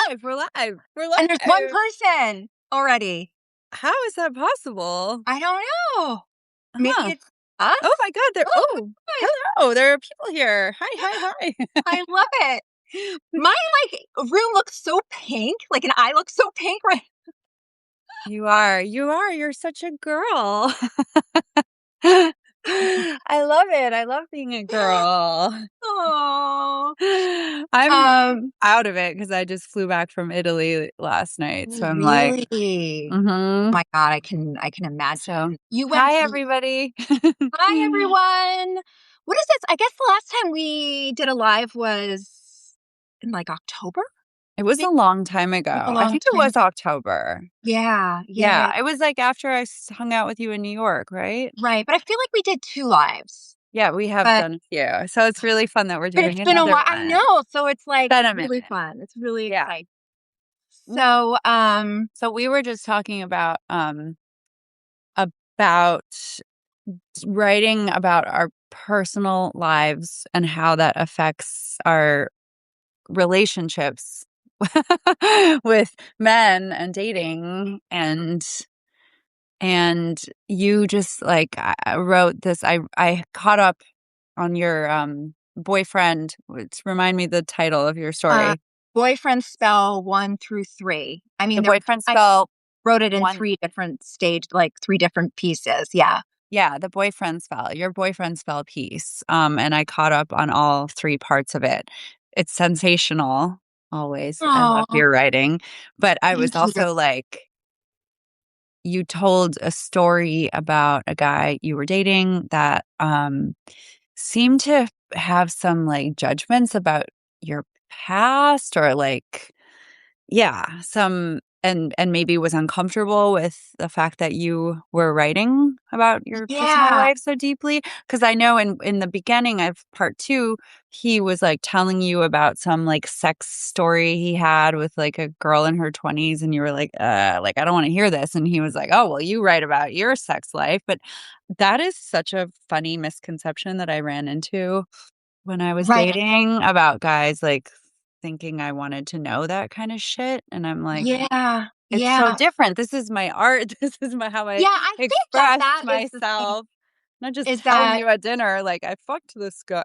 live. We're live. We're And there's one live. person already. How is that possible? I don't know. Maybe Huh. it's us? Oh my God. Oh, my God. Hello. There are people here. Hi. I love it. My room looks so pink. And I look so pink right. You are. You're such a girl. I love it. I love being a girl. Oh. I'm out of it because I just flew back from Italy last night. So I'm like, Really? mm-hmm. My God, I can imagine. So You went hi, to everybody. Hi, everyone. What is this? I guess the last time we did a live was in October? It was a long time ago. A I long think it time. was October. Yeah. Yeah, it was after I hung out with you in New York, right? Right. But I feel like we did 2 lives. Yeah, we have But done a few. So it's really fun that we're But doing it's been a another while. I one. know. So it's Been a really minute. fun. It's really Yeah. exciting. So, So we were just talking about writing about our personal lives and how that affects our relationships with men and dating and you just I wrote this. I caught up on your boyfriend. Remind me the title of your story. boyfriend spell 1 through 3. I mean, The boyfriend I spell wrote it in one. 3 different 3 different pieces. Yeah. Yeah, the boyfriend spell, your boyfriend spell piece. And I caught up on all 3 parts of it. It's sensational, always. I love Oh, your writing. But I was thank you. also you told a story about a guy you were dating that seemed to have some judgments about your past or yeah, some and maybe was uncomfortable with the fact that you were writing about your personal Yeah. life so deeply. Because I know in the beginning of part 2, he was telling you about some sex story he had with a girl in her 20s, and you were I don't want to hear this. And he was like, oh, well, you write about your sex life. But that is such a funny misconception that I ran into when I was Right. dating about guys thinking I wanted to know that kind of shit. And I'm like, Yeah. it's so Yeah. different. This is my art. This is how I Yeah. I think express that is the thing, myself. Not just is telling that you at dinner, I fucked this guy,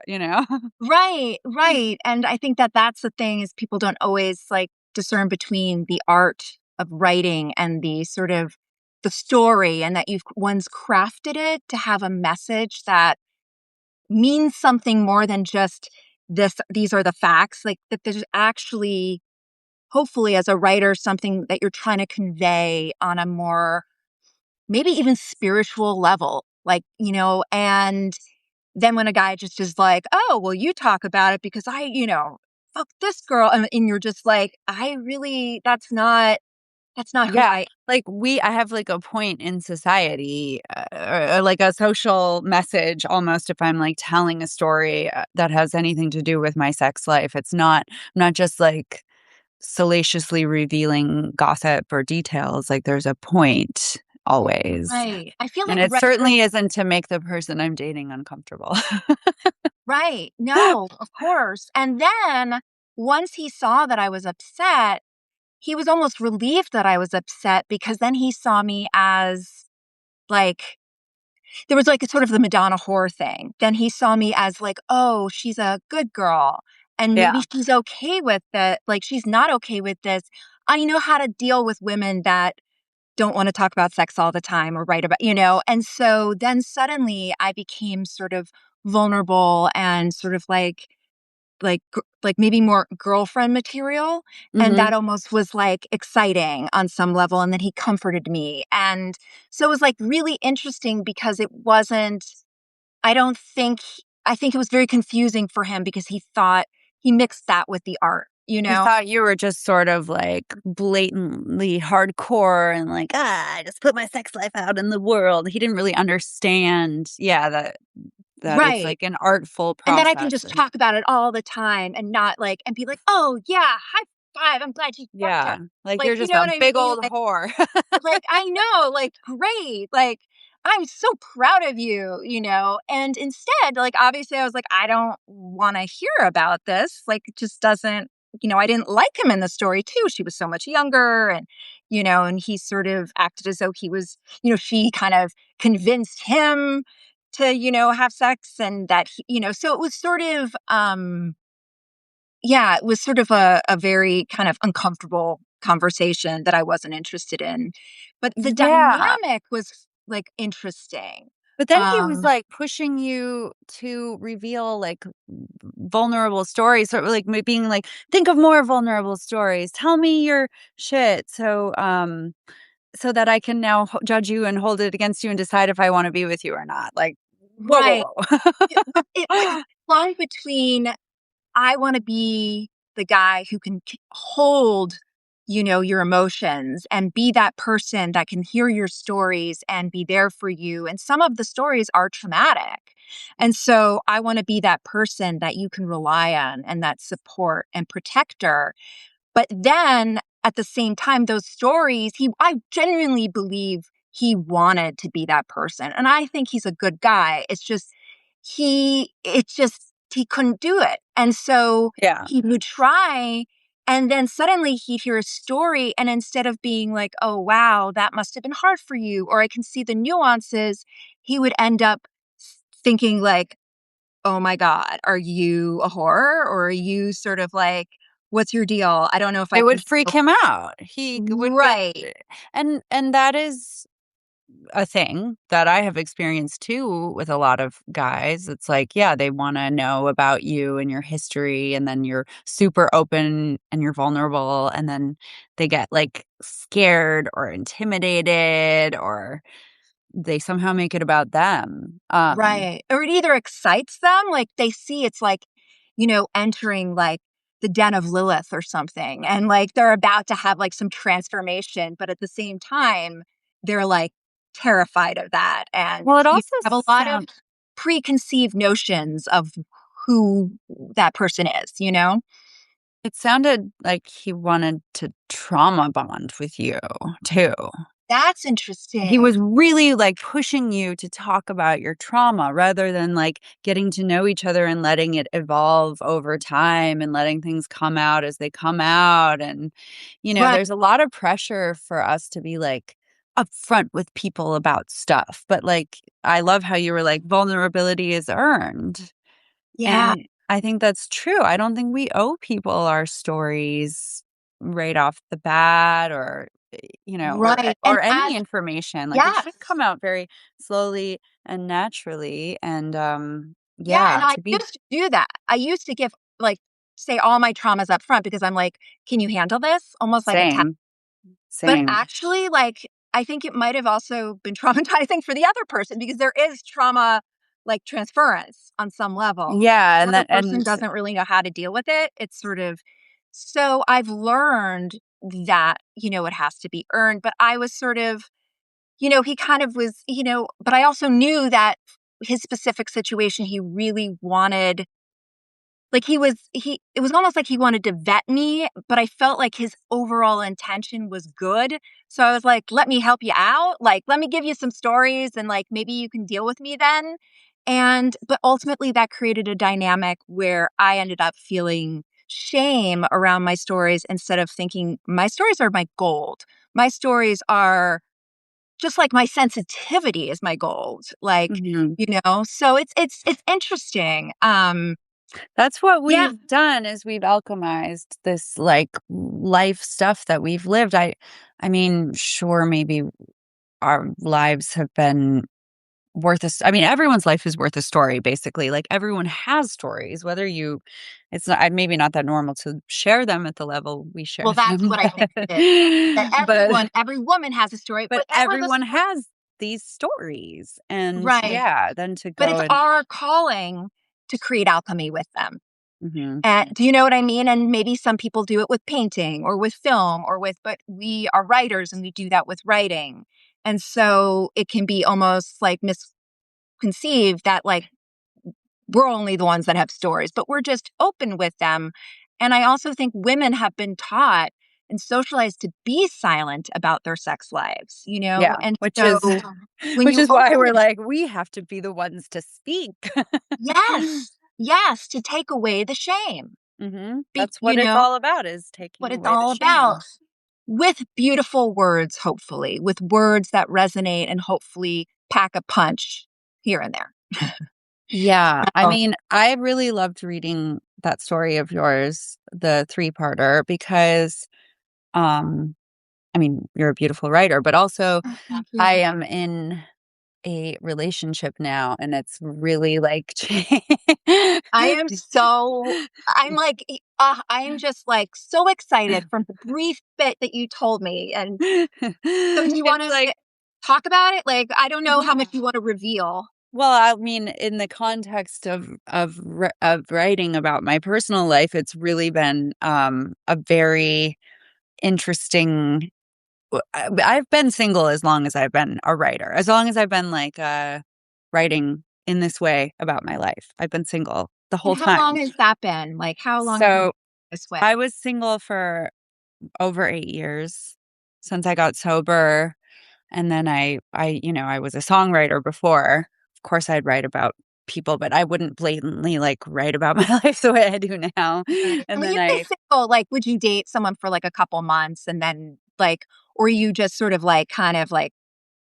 right. And I think that that's the thing, is people don't always discern between the art of writing and the sort of the story, and that one's crafted it to have a message that means something more than just these are the facts, that there's actually, hopefully, as a writer, something that you're trying to convey on a more, maybe even spiritual level, and then when a guy just is like, oh, well, you talk about it because fuck this girl. And you're just like, that's not who Yeah. I. I have a point in society, or a social message almost, if I'm telling a story that has anything to do with my sex life. I'm not just salaciously revealing gossip or details. There's a point always. Right. I feel And like it writers. certainly isn't to make the person I'm dating uncomfortable. Right. No, of course. And then once he saw that I was upset, he was almost relieved that I was upset, because then he saw me as like, there was a sort of the Madonna whore thing. Then he saw me as oh, she's a good girl. And maybe Yeah. she's okay with that. She's not okay with this. I know how to deal with women that don't want to talk about sex all the time or write about. And so then suddenly I became sort of vulnerable and sort of maybe more girlfriend material. And Hmm. that almost was exciting on some level. And then he comforted me. And so it was really interesting, because it wasn't, I don't think, I think it was very confusing for him, because he thought he mixed that with the art, He thought you were just sort of blatantly hardcore and I just put my sex life out in the world. He didn't really understand, yeah, that it's Right. an artful And that I can process. just talk about it all the time and not and be like, oh yeah, high five, I'm glad you fucked her. Yeah, you're You just know a what I big mean? old whore. I know, great. I'm so proud of you, And instead, obviously I was I don't want to hear about this. It just doesn't I didn't like him in the story too. She was so much younger and, and he sort of acted as though he was, she kind of convinced him to, have sex and that, so it was sort of, yeah, it was sort of a very kind of uncomfortable conversation that I wasn't interested in. But the Yeah. dynamic was like interesting. But then he was, Um, like, pushing you to reveal, like, vulnerable stories, so, like, being like, "Think of more vulnerable stories. Tell me your shit so that I can now judge you and hold it against you and decide if I wanna be with you or not." Like, whoa, right. whoa, But it's whoa. line between I want to be the guy who can hold, your emotions and be that person that can hear your stories and be there for you. And some of the stories are traumatic. And so I want to be that person that you can rely on and that support and protector. But then at the same time, those stories, I genuinely believe he wanted to be that person. And I think he's a good guy. He couldn't do it. And so Yeah. he would try. And then suddenly he'd hear a story. And instead of being like, oh, wow, that must have been hard for you, or I can see the nuances, he would end up thinking, like, oh my God, are you a whore? Or are you sort of like, what's your deal? I don't know if I It would can freak deal. him out. He would get Right. and that is a thing that I have experienced too with a lot of guys. It's like, yeah, they wanna know about you and your history, and then you're super open and you're vulnerable, and then they get, like, scared or intimidated, or they somehow make it about them. Right. Or it either excites them, like they see it's like, entering like the den of Lilith or something. And like they're about to have like some transformation, but at the same time, they're like terrified of that. And Well, it you also have a lot of sound preconceived notions of who that person is? it sounded like he wanted to trauma bond with you too. That's He interesting. was really, like, pushing you to talk about your trauma rather than, like, getting to know each other and letting it evolve over time and letting things come out as they come out, and, Right. there's a lot of pressure for us to be, like, upfront with people about stuff, but, like, I love how you were like, "Vulnerability is earned." Yeah. And I think that's true. I don't think we owe people our stories right off the bat, or, Right. And or as any information. Like, it yes. should come out very slowly and naturally, and, Yeah, yeah, and I to be used to do that. I used to give, like, say all my traumas up front because I'm like, "Can you handle this?" Almost like a test. same, But same. actually, like, I think it might have also been traumatizing for the other person because there is trauma, like, transference on some level. Yeah, The and other that person and doesn't really know how to deal with it. It's sort of so I've learned that, it has to be earned, but I was sort of he kind of was, but I also knew that his specific situation, he really wanted like he it was almost like he wanted to vet me, but I felt like his overall intention was good. So I was like, "Let me help you out. Like, let me give you some stories and like maybe you can deal with me then." And but ultimately that created a dynamic where I ended up feeling shame around my stories instead of thinking my stories are my gold. My stories are just like my sensitivity is my gold. Like, Mhm. so it's interesting. That's what Yeah. we've done is we've alchemized this, like, life stuff that we've lived. I mean, sure, maybe our lives have been worth a s I mean, everyone's life is worth a story, basically, like, everyone has stories, whether you it's not maybe not that normal to share them at the level we Well, share that's them, what I think it is. That but every woman has a story, but but everyone has these stories, and right. yeah, then to But go it's and our calling to create alchemy with them. mhm, And do you know what I mean? And maybe some people do it with painting or with film or but we are writers and we do that with writing. And so it can be almost like misconceived that like we're only the ones that have stories, but we're just open with them. And I also think women have been taught and socialized to be silent about their sex lives, yeah, And which is so when which you is why open we're it, like, we have to be the ones to speak. yes, yes, to take away the shame. Be That's you what it's know, all about, is taking what it's away the all about. shame. With beautiful words, hopefully, with words that resonate and hopefully pack a punch here and there. Yeah, I Oh, mean, I really loved reading that story of yours, the three-parter, because, um, I mean, you're a beautiful writer, but also thank you. I am in a relationship now, and it's really, like, I am so I'm like, I am just, like, so excited from the brief bit that you told me, and so do you It's wanna like, talk about it? Like, I don't know how yeah. much you wanna reveal. Well, I mean, in the context of writing about my personal life, it's really been, a very interesting. I've been single as long as I've been a writer, as long as I've been, like, writing in this way about my life. I've been single the And whole how long time. has that been? Like, how long have you been So, this way? I was single for over 8 years since I got sober, and then I was a songwriter before. Of course, I'd write about people, but I wouldn't blatantly, like, write about my life the way I do now. Right. And And when then you say I single, like, would you date someone for, like, a couple months and then, like or you just sort of, like, kind of, like,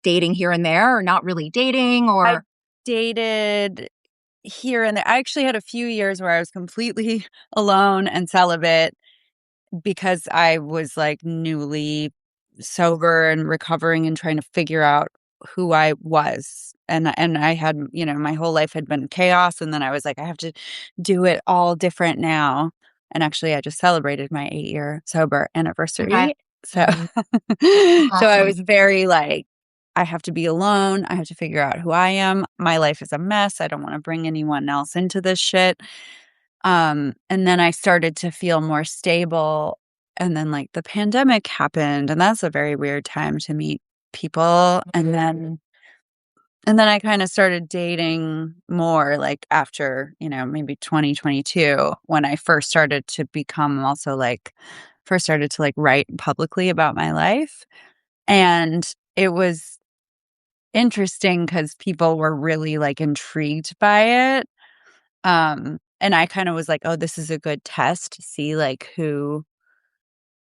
dating here and there or not really dating I or dated here and there. I actually had a few years where I was completely alone and celibate, because I was, like, newly sober and recovering and trying to figure out who I was, and I had, my whole life had been chaos, and then I was like, "I have to do it all different now," and actually, I just celebrated my 8-year sober okay. anniversary, so Mhm. so I Awesome. was very, like, "I have to be alone, I have to figure out who I am, my life is a mess, I don't wanna bring anyone else into this shit." And then I started to feel more stable, and then, like, the pandemic happened, and that's a very weird time to meet people, and then I kinda started dating more, like, after, maybe 2022, when I first started to become also, like, first started to, like, write publicly about my life, and it was interesting because people were really, like, intrigued by it. And I kinda was like, "Oh, this is a good test to see, like, who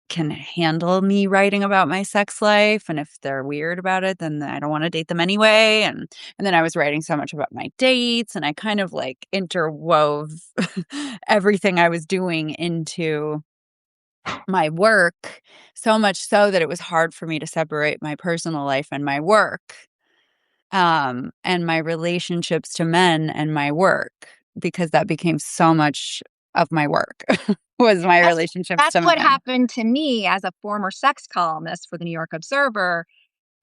can handle me writing about my sex life, and if they're weird about it, then I don't wanna date them anyway," and then I was writing so much about my dates, and I kind of, like, interwove everything I was doing into my work, so much so that it was hard for me to separate my personal life and my work. And my relationships to men and my work, because that became so much of my work was my That's relationships that's to what men. happened to me as a former sex columnist for the New York Observer,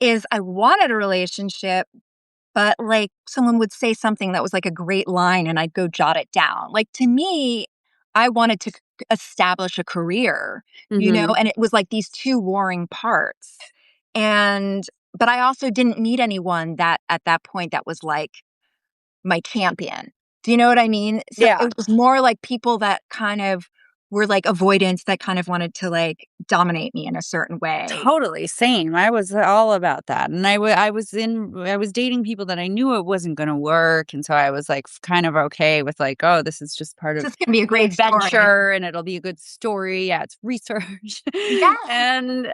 is I wanted a relationship, but, like, someone would say something that was, like, a great line, and I'd go jot it down. Like, to me, I wanted to establish a career, Mhm. and it was, like, these 2 warring parts. And but I also didn't meet anyone that at that point that was, like, my champion. Do you know what I mean? So Yeah. it was more like people that kind of were, like, avoidants that kind of wanted to, like, dominate me in a certain way. Totally, same. I was all about that, and I was dating people that I knew it wasn't gonna work, and so I was, like, kind of okay with, like, "Oh, this is just part of This is gonna be a the great story. adventure, and it'll be a good story. Yeah, it's research." Yeah. And,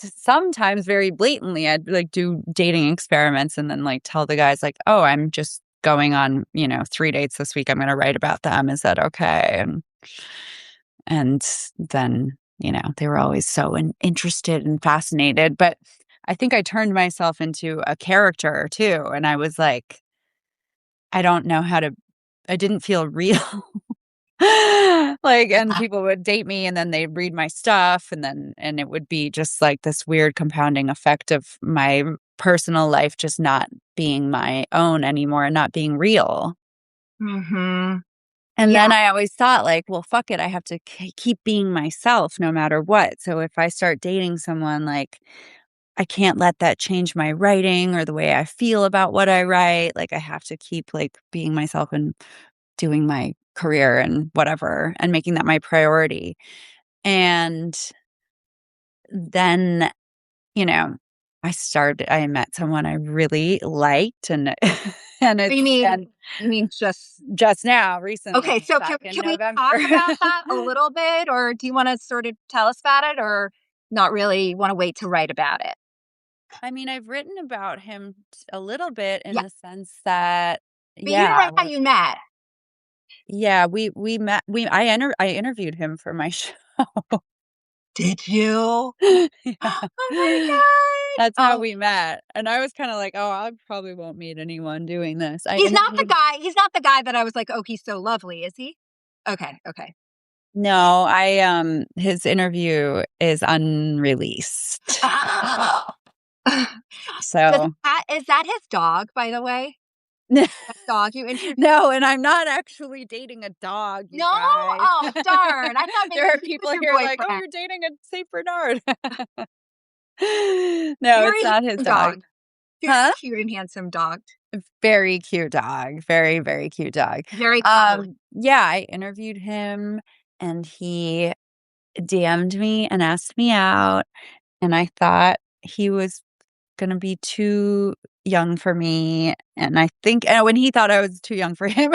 sometimes very blatantly, I'd, like, do dating experiments and then, like, tell the guys, like, "Oh, I'm just going on, 3 dates this week. I'm gonna write about them. Is that okay?" And then, they were always so interested and fascinated, but I think I turned myself into a character too, and I was like, I don't know how to I didn't feel real. Like, and people would date me, and then they'd read my stuff, and it would be just, like, this weird compounding effect of my personal life just not being my own anymore and not being real. Mhm. And Yeah. then I always thought, like, "Well, fuck it, I have to keep being myself no matter what." So if I start dating someone, like, I can't let that change my writing or the way I feel about what I write. Like, I have to keep, like, being myself and doing my career and whatever, and making that my priority. And then, you know, I met someone I really liked, and and You it's mean and you mean just just now, okay, recently, so back in can we November. talk about that a little bit, or do you wanna sort of tell us about it, or not really wanna wait to write about it? I mean, I've written about him a little bit in Yeah, the sense that, but you didn't yeah, write how you met. yeah, we met I interviewed him for my show. Did you? Yeah. Oh my god. That's how Oh, we met, and I was kinda like, "Oh, I probably won't meet anyone doing this." I interviewed he's not the guy that I was like, "Oh, he's so lovely," is he? Okay, okay. No, his interview is unreleased. Does So that is that his dog, by the way? That dog you introduced? no, and I'm not actually dating a dog, you No? guys. Oh, darn. I thought maybe There are he was people your here like, "Oh, boyfriend. you're dating a Saint Bernard." No, it's Very not his handsome dog. dog. Very Huh? cute and handsome dog. Very cute dog. Very, very cute dog. Very cuddly. Yeah, I interviewed him, and he DM'd me and asked me out, and I thought he was gonna be too young for me, and I think when he thought I was too young for him,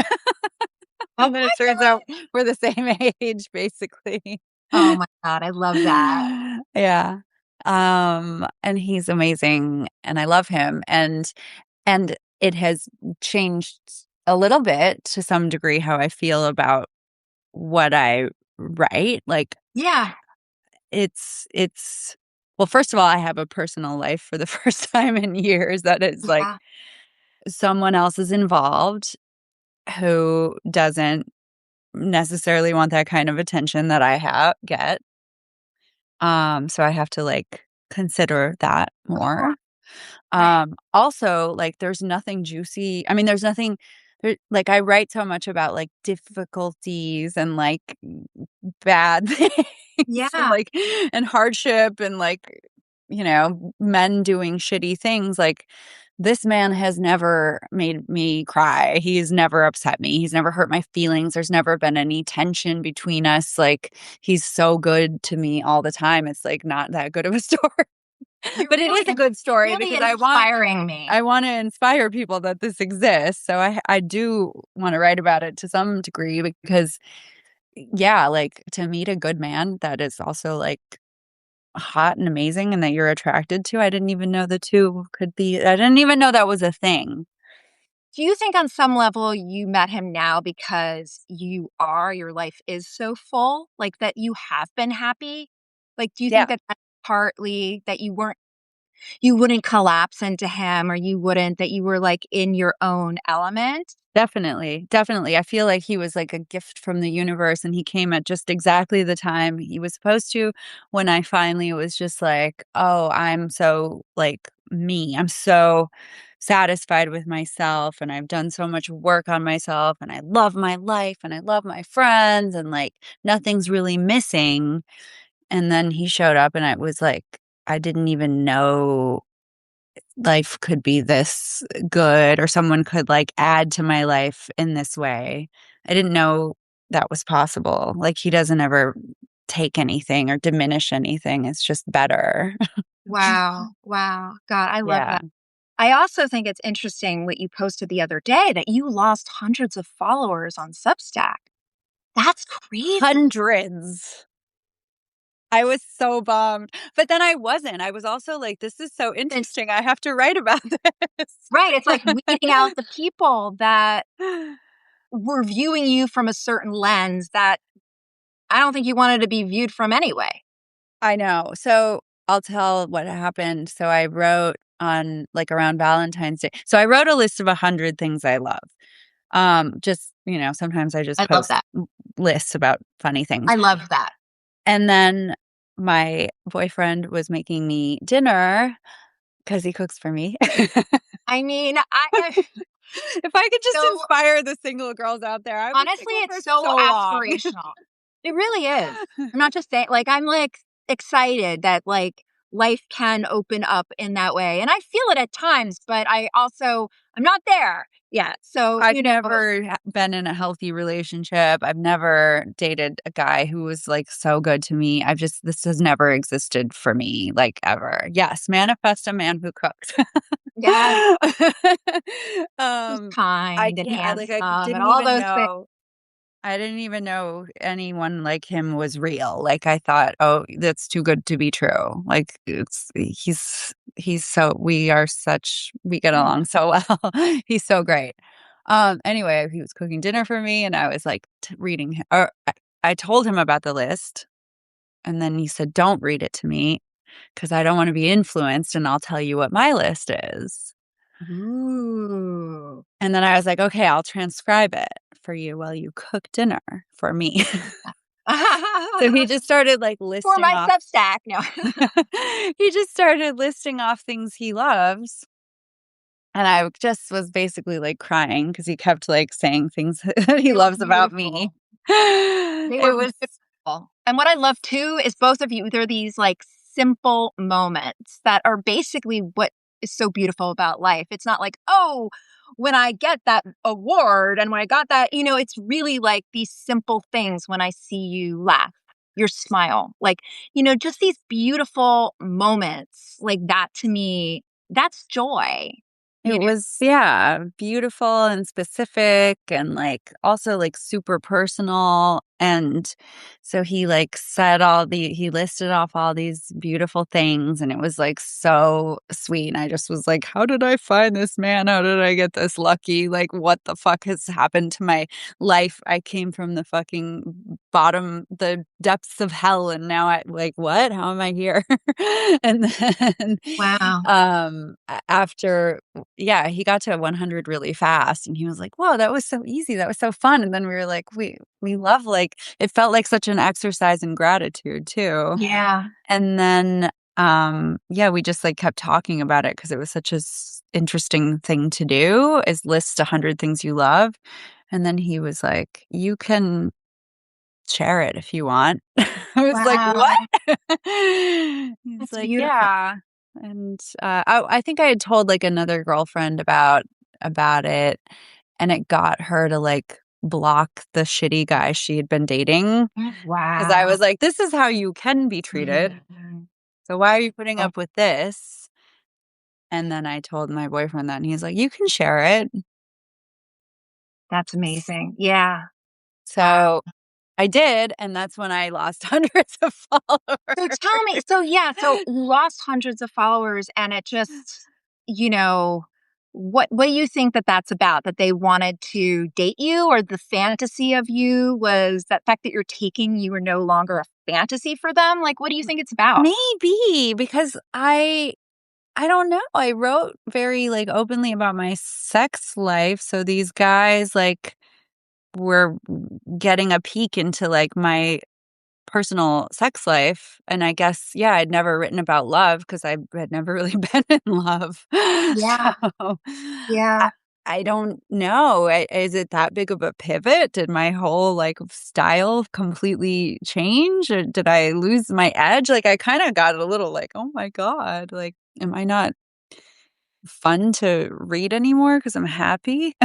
Oh and then it my turns out god. we're the same age, basically. Oh my god, I love that. Yeah. And he's amazing, and I love him, and it has changed a little bit to some degree how I feel about what I write, like, Yeah, it's well, first of all, I have a personal life for the first time in years that is, like, yeah, someone else is involved who doesn't necessarily want that kind of attention that I get, so I have to, like, consider that of course. more. Right. Also, like, there's nothing juicy I mean, there's nothing like, I write so much about, like, difficulties and, like, bad things and, Yeah, like and hardship and, like, men doing shitty things, like, this man has never made me cry. He's never upset me. He's never hurt my feelings. There's never been any tension between us, like, he's so good to me all the time. It's, like, not that good of a story. you're But it is a good story really because inspiring me. I wanna inspire people that this exists, so I do wanna write about it to some degree because, yeah, like, to meet a good man that is also, like, hot and amazing and that you're attracted to, I didn't even know the 2 could be I didn't even know that was a thing. Do you think on some level you met him now because your life is so full, like, that you have been happy? Like, do you think Yeah. that that's partly that you wouldn't collapse into him or that you were, like, in your own element? Definitely, definitely. I feel like he was like a gift from the universe, and he came at just exactly the time he was supposed to when I finally was just like, "Oh, I'm so, like, me. I'm so satisfied with myself, and I've done so much work on myself, and I love my life, and I love my friends, and, like, nothing's really missing." And then he showed up, and I was like, I didn't even know life could be this good or someone could, like, add to my life in this way. I didn't know that was possible. Like, he doesn't ever take anything or diminish anything, it's just better. Wow, wow. God, I love Yeah. that. I also think it's interesting what you posted the other day that you lost hundreds of followers on Substack. That's crazy. Hundreds. I was so bummed, but then I wasn't. I was also like, "This is so And interesting, I have to write about right, it's like this." weeding out the people that were viewing you from a certain lens that I don't think you wanted to be viewed from anyway. I know. So, I'll tell what happened. So, I wrote on like, around Valentine's Day so I wrote a list of 100 things I love. Just, sometimes I just I love post that. lists about funny things. I love that. And then my boyfriend was making me dinner because he cooks for me. I mean, I If I could just so inspire the single girls out there, I've been honestly, single for it's so so long. aspirational. It really is. I'm not just saying like, I'm, like, excited that, like, life can open up in that way, and I feel it at times, but I'm not there. Yeah. So, I've never been in a healthy relationship. I've never dated a guy who was, like, so good to me. This has never existed for me, like, ever. Yes, manifest a man who cooks. yes, who's Um, kind and I handsome and didn't all even those things. know anyone like him was real. Like, I thought, "Oh, that's too good to be true." Like, he's so we get along so well. He's so great. Anyway, he was cooking dinner for me, and I was, like, reading hi or I told him about the list, and then he said, "Don't read it to me, because I don't wanna be influenced, and I'll tell you what my list is." Ooh. And then I was like, "Okay, I'll transcribe it for you while you cook dinner for me." So he just started, like, For listing my off Substack. No. he just started listing off things he loves, and I just was basically, like, crying because he kept, like, saying things that he They were loves about me. beautiful. They It were was beautiful. And what I love too is both of you, they're these like simple moments that are basically what is so beautiful about life. It's not like, oh, when I get that award and when I got that, it's really like these simple things when I see you laugh, your smile, like, just these beautiful moments like that to me, that's joy, It you know? was, yeah, beautiful and specific and, like, also, like, super personal, and so he listed off all these beautiful things, and it was, like, so sweet, and I just was like, "How did I find this man? How did I get this lucky? Like, what the fuck has happened to my life? I came from the fucking the depths of hell, and now what? How am I here?" And then, Wow. after yeah, he got to 100 really fast, and he was like, "Whoa, that was so easy, that was so fun," and then we were like, "We love," like, it felt like such an exercise in gratitude too, Yeah. and then, yeah, we just, like, kept talking about it because it was such a interesting thing to do, is list 100 things you love, and then he was like, "You can share it if you want." I was like, "What?" Wow. He's That's like, beautiful. "Yeah." And, I think I had told, like, another girlfriend about it, and it got her to, like, block the shitty guy she had been dating because I Wow. was like, "This is how you can be treated, Mhm. so why are you putting Oh, up with this?" And then I told my boyfriend that, and he's like, "You can share it." that's amazing. Yeah. Wow. So, I did, and that's when I lost hundreds of So tell me, followers. so yeah, so you lost hundreds of followers and it just, you know, what do you think that that's about? That they wanted to date you or the fantasy of you was that fact that you're taking you were no longer a fantasy for them? Like what do you think it's about? Maybe because I don't know. I wrote very, like, openly about my sex life, so these guys, like, were getting a peek into, like, my personal sex life, and I guess, yeah, I'd never written about love because I had never really been in love. Yeah. So, I Yeah. I don't know. Is it that big of a pivot? Did my whole, like, style completely change, or did I lose my edge? Like, I kinda got a little like, "Oh my god, like, am I not fun to read anymore because 'cause I'm happy?"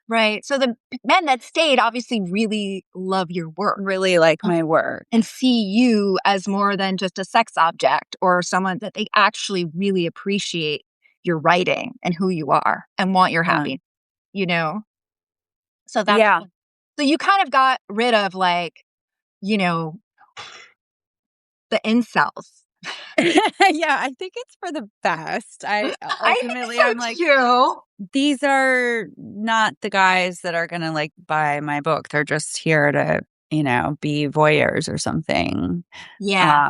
Right. So the men that stayed obviously really love your work. Really like my work. And see you as more than just a sex object or someone that they actually really appreciate your writing and who you are and want your Yeah. happy, you know? So that's Yeah. so you kind of got rid of like, you know, the incels. Yeah, I think it's for the best. I think Ultimately, I'm so like, too. these are not the guys that are gonna, like, buy my book. They're just here to, be voyeurs or something. Yeah.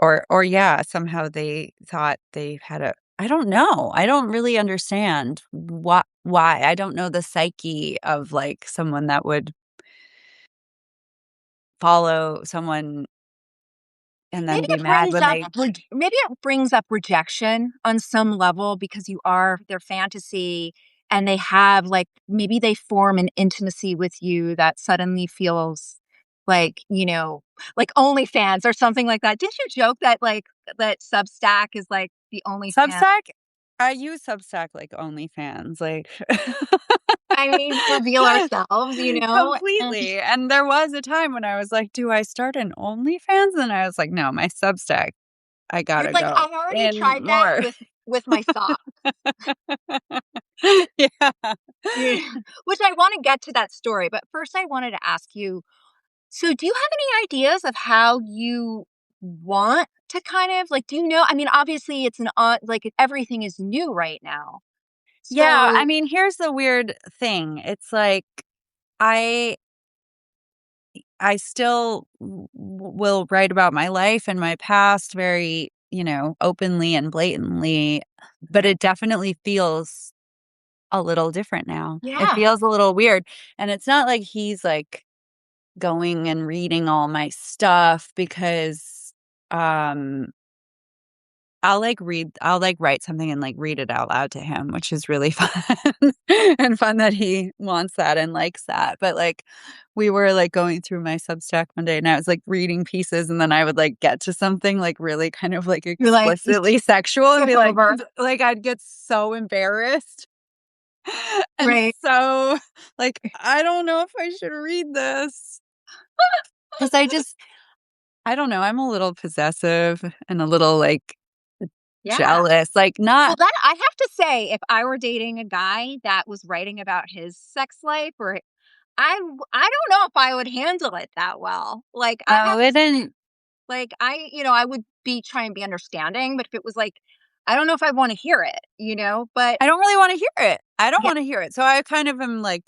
Or yeah, somehow they thought they had a I don't know. I don't really understand why. I don't know the psyche of, like, someone that would follow someone and then Maybe be it mad brings when up they maybe it brings up rejection on some level because you are their fantasy and they have like maybe they form an intimacy with you that suddenly feels like, like OnlyFans or something like that. Didn't you joke that like that Substack is like the OnlyFans? Substack? I use Substack like OnlyFans, like I mean, reveal ourselves, and completely, and there was a time when I was like, "Do I start an OnlyFans?" And I was like, "No, my Substack, I you're gotta like, go "I already in tried that more." with my sock." Yeah. Yeah, which I wanna get to that story, but first I wanted to ask you, so do you have any ideas of how you want to kind of like, do you know, I mean, obviously, it's an odd like, everything is new right now. Yeah, I So mean, here's the weird thing, it's like, I I still will write about my life and my past very, openly and blatantly, but it definitely feels a little different now. It yeah. feels a little weird, and it's not like he's, like, going and reading all my stuff because, um I'll, like, write something and, like, read it out loud to him, which is really fun and fun that he wants that and likes that, but, like, we were, like, going through my Substack one day, and I was, like, reading pieces, and then I would, like, get to something, like, really kind of, like, You're like, you explicitly sexual and skip be over, like, I'd get so embarrassed and right? so, like, "I don't know if I should read this because I don't know, I'm a little possessive and a little, like, Yeah. jealous, like, Well, not that I have to say, if I were dating a guy that was writing about his sex life or I don't know if I would handle it that well. Like, I oh, have it to didn't like, I would be try and be understanding, but if it was like I don't know if I wanna hear it, but I don't really wanna hear it. I don't yeah, wanna hear it, so I kind of am like,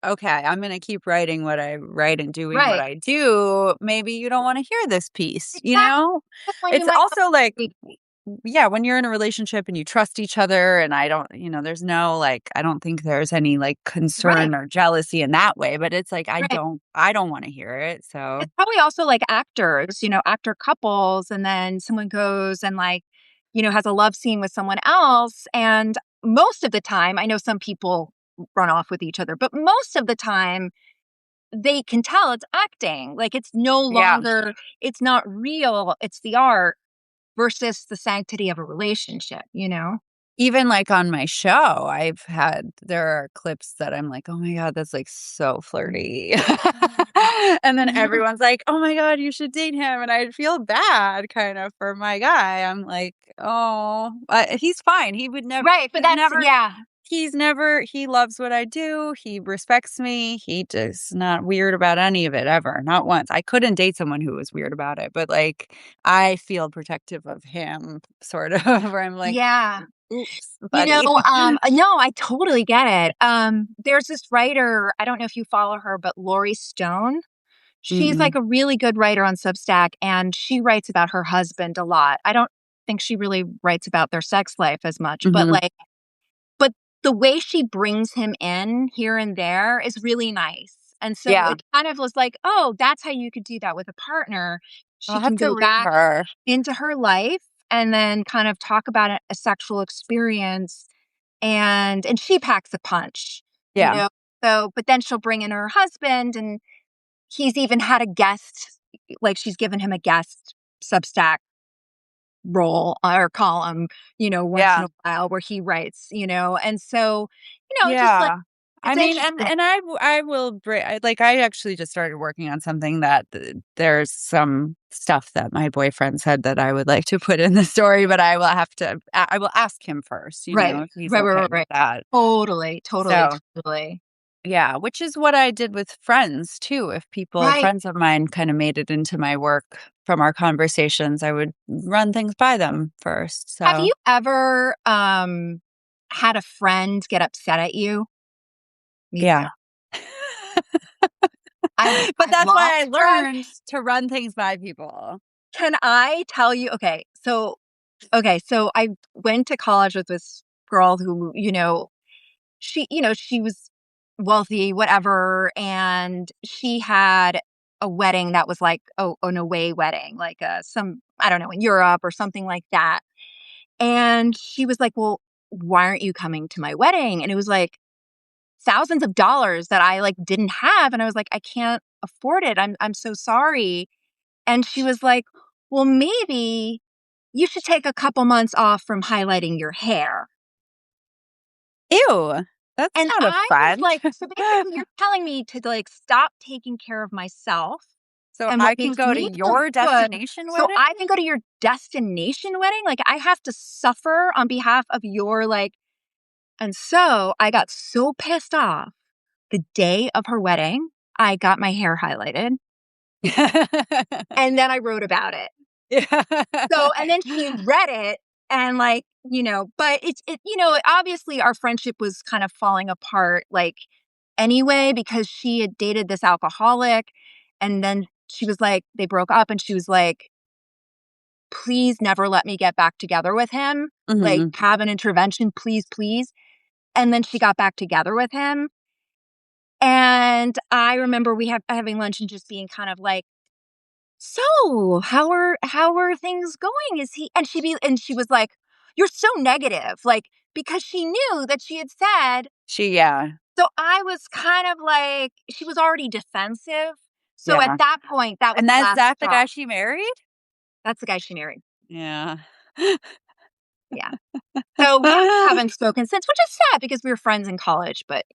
"Okay, I'm gonna keep writing what I write and doing what right. I do. Maybe you don't wanna hear this piece," you Exactly. know? This one you It's might not also like be yeah, when you're in a relationship and you trust each other and I don't there's no, like I don't think there's any, like, right, concern or jealousy in that way, but it's like right. I don't wanna hear it, so It's probably also like actors, actor couples, and then someone goes and like, has a love scene with someone else. And most of the time, I know some people run off with each other, but most of the time they can tell it's acting. Like it's no yeah. longer, it's not real, it's the art versus the sanctity of a relationship. Even, like, on my show, there are clips that I'm like, "Oh my god, that's, like, so flirty." And then Mhm. everyone's like, "Oh my god, you should date him," and I feel bad kind of for my guy. I'm like, "Oh," he's fine. Right. But yeah, he loves what I do, he respects me, he just not weird about any of it ever, not once. I couldn't date someone who was weird about it, but, like, I feel protective of him, sort of, where I'm like, yeah. "Oops, buddy." No, I totally get it. There's this writer, I don't know if you follow her, but Lori Stone. She's Mm-mm. like a really good writer on Substack, and she writes about her husband a lot. I don't think she really writes about their sex life as much, Mhm. but the way she brings him in here and there is really nice. And so Yeah. it kind of was like, oh, that's how you could do that with a partner. I'll She have can to go read back her. into her life and then kind of talk about a sexual experience, and she packs a punch, you Yeah. know. So, but then she'll bring in her husband, and he's even had a guest, like she's given him a guest Substack role or column, once in Yeah. a while where he writes. And so, just like Yeah. I it's mean, and interesting. and I will I actually just started working on something that there's some stuff that my boyfriend said that I would like to put in the story, but I will ask him first, Right. if he's Right, right, okay right, with right. that. Totally, totally, So, totally. yeah, which is what I did with friends too. If Right. friends of mine kind of made it into my work from our conversations, I would run things by them first. Have So, you ever had a friend get upset at you? Me too. yeah. But I've that's why I lost friends. learned to run things by people. Can I tell you, okay, so I went to college with this girl who, she was wealthy, whatever, and she had a wedding that was like, oh, an away wedding, like some, I don't know, in Europe or something like that. And she was like, "Well, why aren't you coming to my wedding?" And it was like thousands of dollars that I like didn't have, and I was like, "I can't afford it. I'm so sorry." And she was like, "Well, maybe you should take a couple months off from highlighting your hair." Ew, that's And not a I was friend. like, so basically you're telling me to like stop taking care of myself So and what I can makes go to me feel your good destination so wedding? I can go to your destination wedding? Like I have to suffer on behalf of your like and so I got so pissed off the day of her wedding, I got my hair highlighted and then I wrote about it. Yeah. So, and then she read it and like, but obviously our friendship was kind of falling apart like anyway because she had dated this alcoholic and then she was like they broke up and she was like please never let me get back together with him. Like Mhm. have an intervention, please, please. And then she got back together with him. And I remember we had having lunch and just being kind of like, so how are things going? Is he and she was like, you're so negative, like, because she knew that she had said, Yeah, so I was kind of like, she was already defensive. So at yeah. that point, that was And the that's last that the straw. guy she married? That's the guy she married. Yeah. Yeah. So we haven't spoken since, which is sad because we were friends in college, but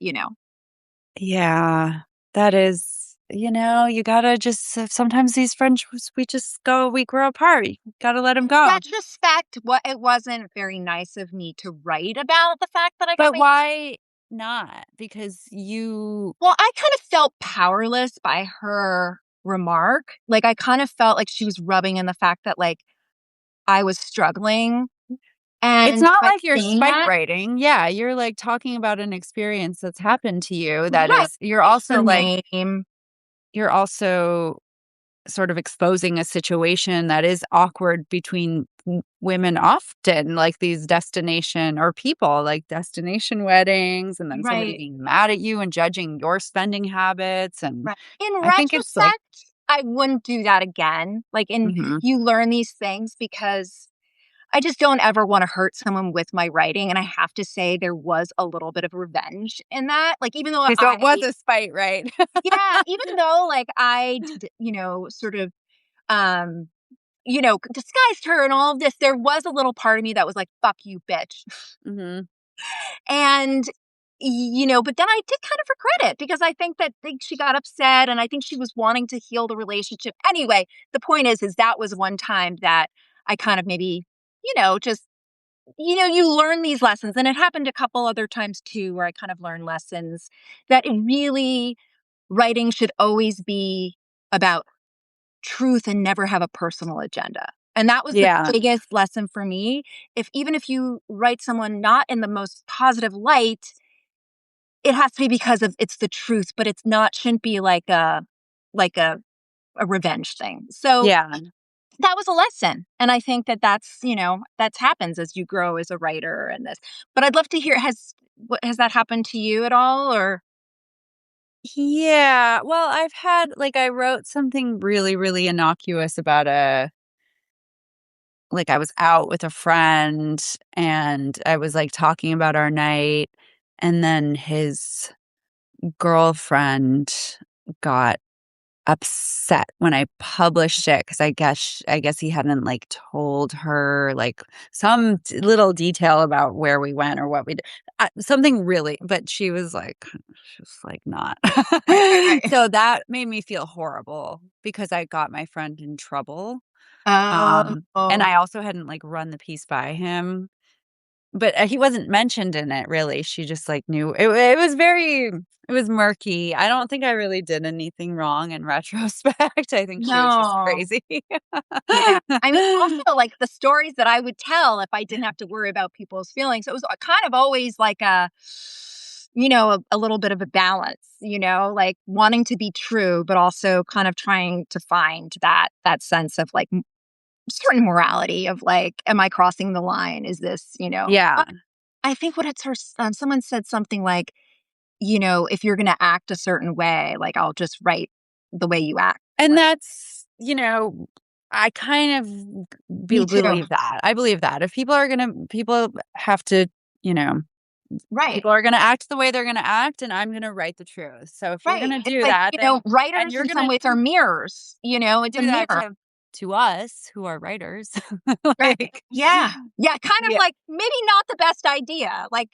Yeah, that is, you gotta just sometimes these friendships we grow apart. You gotta let them go. retrospect, what it wasn't very nice of me to write about the fact that I got But my why not? Because you well, I kind of felt powerless by her remark. Like I kind of felt like she was rubbing in the fact that like I was struggling it's and not by like you're saying spite that, writing. Yeah, you're like talking about an experience that's happened to you that right, is you're it's also her like name. you're also sort of exposing a situation that is awkward between women often, like these destination or people like destination weddings, and then somebody Right, being mad at you and judging your spending habits. And right. In I think it's like, retrospect, I wouldn't do that again. Like in mhm. you learn these things because I just don't ever wanna hurt someone with my writing, and I have to say there was a little bit of revenge in that, like, even though Okay, so it was a spite, right? yeah, even though, like, sort of, um, disguised her and all of this, there was a little part of me that was like, "Fuck you, bitch." Hmm. And, but then I did kind of regret it because I think that she got upset, and I think she was wanting to heal the relationship. Anyway, the point is that was one time that I kind of maybe, just you learn these lessons, and it happened a couple other times too, where I kind of learned lessons that it really writing should always be about truth and never have a personal agenda. And that was the Yeah. biggest lesson for me. If even if you write someone not in the most positive light, it has to be because of it's the truth, but it's not shouldn't be like a revenge thing. So Yeah. that was a lesson. And I think that that's happens as you grow as a writer and this. But I'd love to hear has that happened to you at all or Yeah. Well, I've had like I wrote something really, really innocuous about a like I was out with a friend and I was like talking about our night, and then his girlfriend got upset when I published it because I guess he hadn't like told her like some little detail about where we went or what we did. Something really, but she was like not. right, right, right. So that made me feel horrible because I got my friend in trouble. And Oh, I also hadn't like run the piece by him, but, he wasn't mentioned in it really. She just, like, knew it was murky. I don't think I really did anything wrong in retrospect. I think she was just no. crazy. Yeah. I mean, also, like, the stories that I would tell if I didn't have to worry about people's feelings, it was, kind of always like a little bit of a balance, like, wanting to be true, but also kind of trying to find that sense of, like, certain morality of, like, am I crossing the line? Is this, Yeah, I think what it's her someone said something like, "If you're gonna act a certain way, like, I'll just write the way you act." and Like, that's I kind of me too. believe that. I believe that. If people have to, you know Right. people are gonna act the way they're gonna act, and I'm gonna write the truth. So if you're Right. gonna It's do like, that, then and writers you're in some gonna ways are mirrors, it's a do that mirror. to us who are writers. Right. Like, Yeah. Yeah. Kind of yeah, like maybe not the best idea. Like,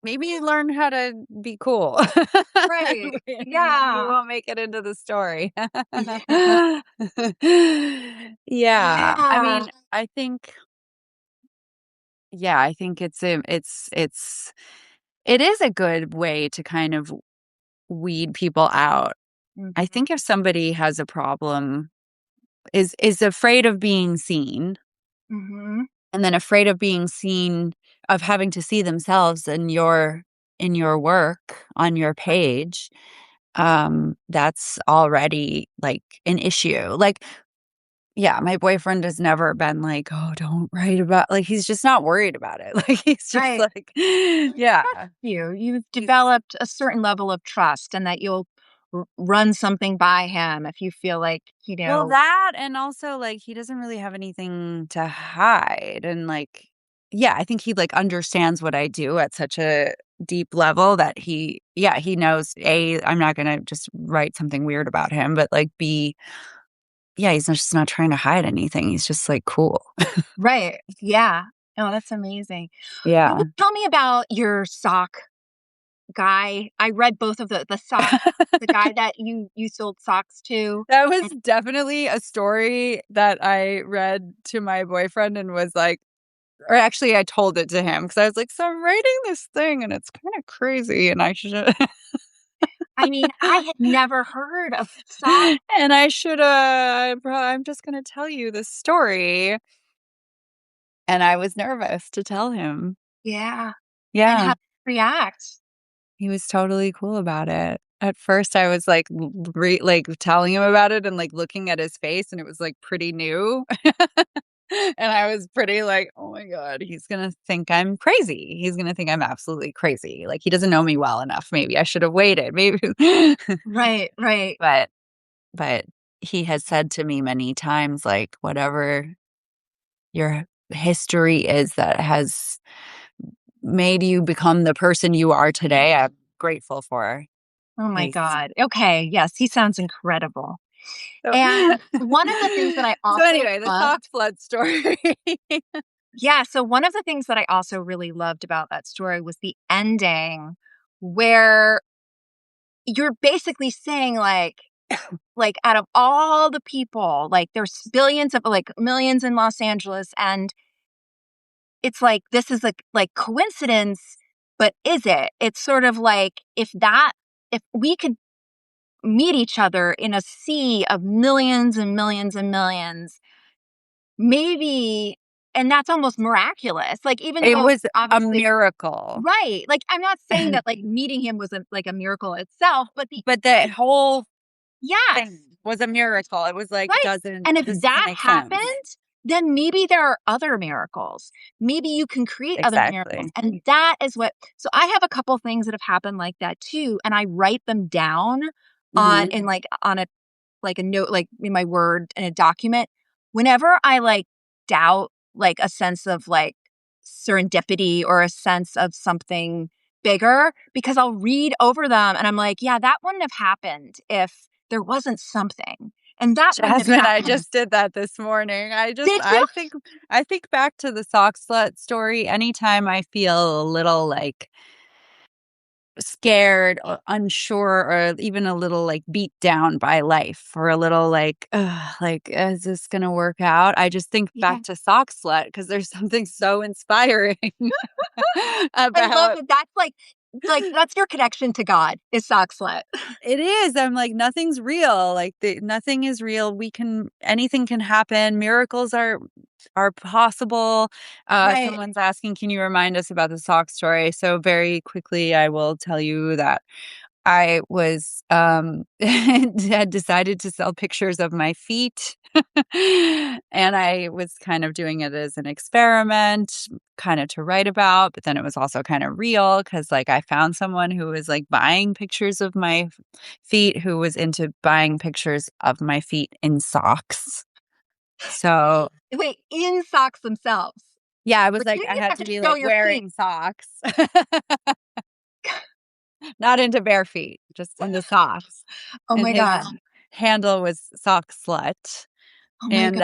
maybe learn how to be cool. Right. Maybe you Yeah. won't make it into the story. Yeah. Yeah, I Yeah. mean, I think yeah, I think it is a good way to kind of weed people out. I Mhm. think if somebody has a problem, is afraid of being seen, Mhm. and then afraid of being seen of having to see themselves in your work on your page, that's already, like, an issue. Like, yeah, my boyfriend has never been like, "Oh, don't write about," like, he's just not worried about it. Like, he's just Right. like yeah. Trust you. You've He's developed a certain level of trust and that you'll run something by him if you feel like, well, that and also, like, he doesn't really have anything to hide, and, like yeah, I think he, like, understands what I do at such a deep level that he yeah, he knows, A, I'm not gonna just write something weird about him, but, like, B, yeah, he's just not trying to hide anything, he's just, like, cool. right. Yeah. Oh, that's amazing. Well, Yeah. tell me about your sock guy. I read both of the guy that you sold socks to. That was And definitely a story that I read to my boyfriend and was like or actually I told it to him because I was like, "So I'm writing this thing and it's kinda crazy and I should" I mean, I had never heard of sock. and I should, I'm just gonna tell you this story, and I was nervous to tell him. Yeah. And how Yeah, to react. he was totally cool about it. At first, I was, like, like, telling him about it and, like, looking at his face, and it was, like, pretty new. And I was pretty like, "Oh my god, he's gonna think I'm crazy. He's gonna think I'm absolutely crazy. Like, he doesn't know me well enough. Maybe I should have waited. Maybe" Right, right. But but he has said to me many times, like, "Whatever your history is that has made you become the person you are today, I'm grateful for." Oh my He's god. Okay, yes, he sounds incredible. so And one of the things that I so also anyway, the sock loved flood story. yeah, so one of the things that I also really loved about that story was the ending where you're basically saying, like, out of all the people, like, there's billions of like, millions in Los Angeles, and it's like, this is, like, coincidence, but is it? It's sort of like, if we could meet each other in a sea of millions and millions and millions, maybe and that's almost miraculous, like, even It though was a obviously miracle. right, like, I'm not saying that, like, meeting him was a miracle itself, but But the the whole yes. thing was a miracle. It was like, Right, doesn't and if this doesn't that make happened, sense. then maybe there are other miracles. Maybe you can create other miracles, Exactly. and that is what so I have a couple things that have happened like that too, and I write them down Mhm. on a note, like, in my Word in a document. Whenever I, like, doubt, like, a sense of, like, serendipity or a sense of something bigger, because I'll read over them and I'm like, "Yeah, that wouldn't have happened if there wasn't something." And that wouldn't have Jasmine, I happened. just did that this morning. Did you? I think back to the sock slut story anytime I feel a little, like, scared or unsure or even a little, like, beat down by life or a little like, "Ugh, like, is this gonna work out?" I just think Yeah. back to sock slut because there's something so inspiring I love about it. That's that's your connection to God is sock slut. it is, I'm like, nothing's real, like, nothing is real, we can anything can happen, miracles are possible. Right. Someone's asking, "Can you remind us about the sock story?" So very quickly, I will tell you that I was, had decided to sell pictures of my feet, and I was kind of doing it as an experiment, kinda to write about, but then it was also kinda real because, like, I found someone who was, like, buying pictures of my feet who was into buying pictures of my feet in socks. So, Wait, in socks themselves. yeah, I was Like, you like didn't I even had have to to be, show like, your feet. wearing socks. Not into bare feet, just into socks. Oh And my his god. handle was sock slut. Oh my And, god.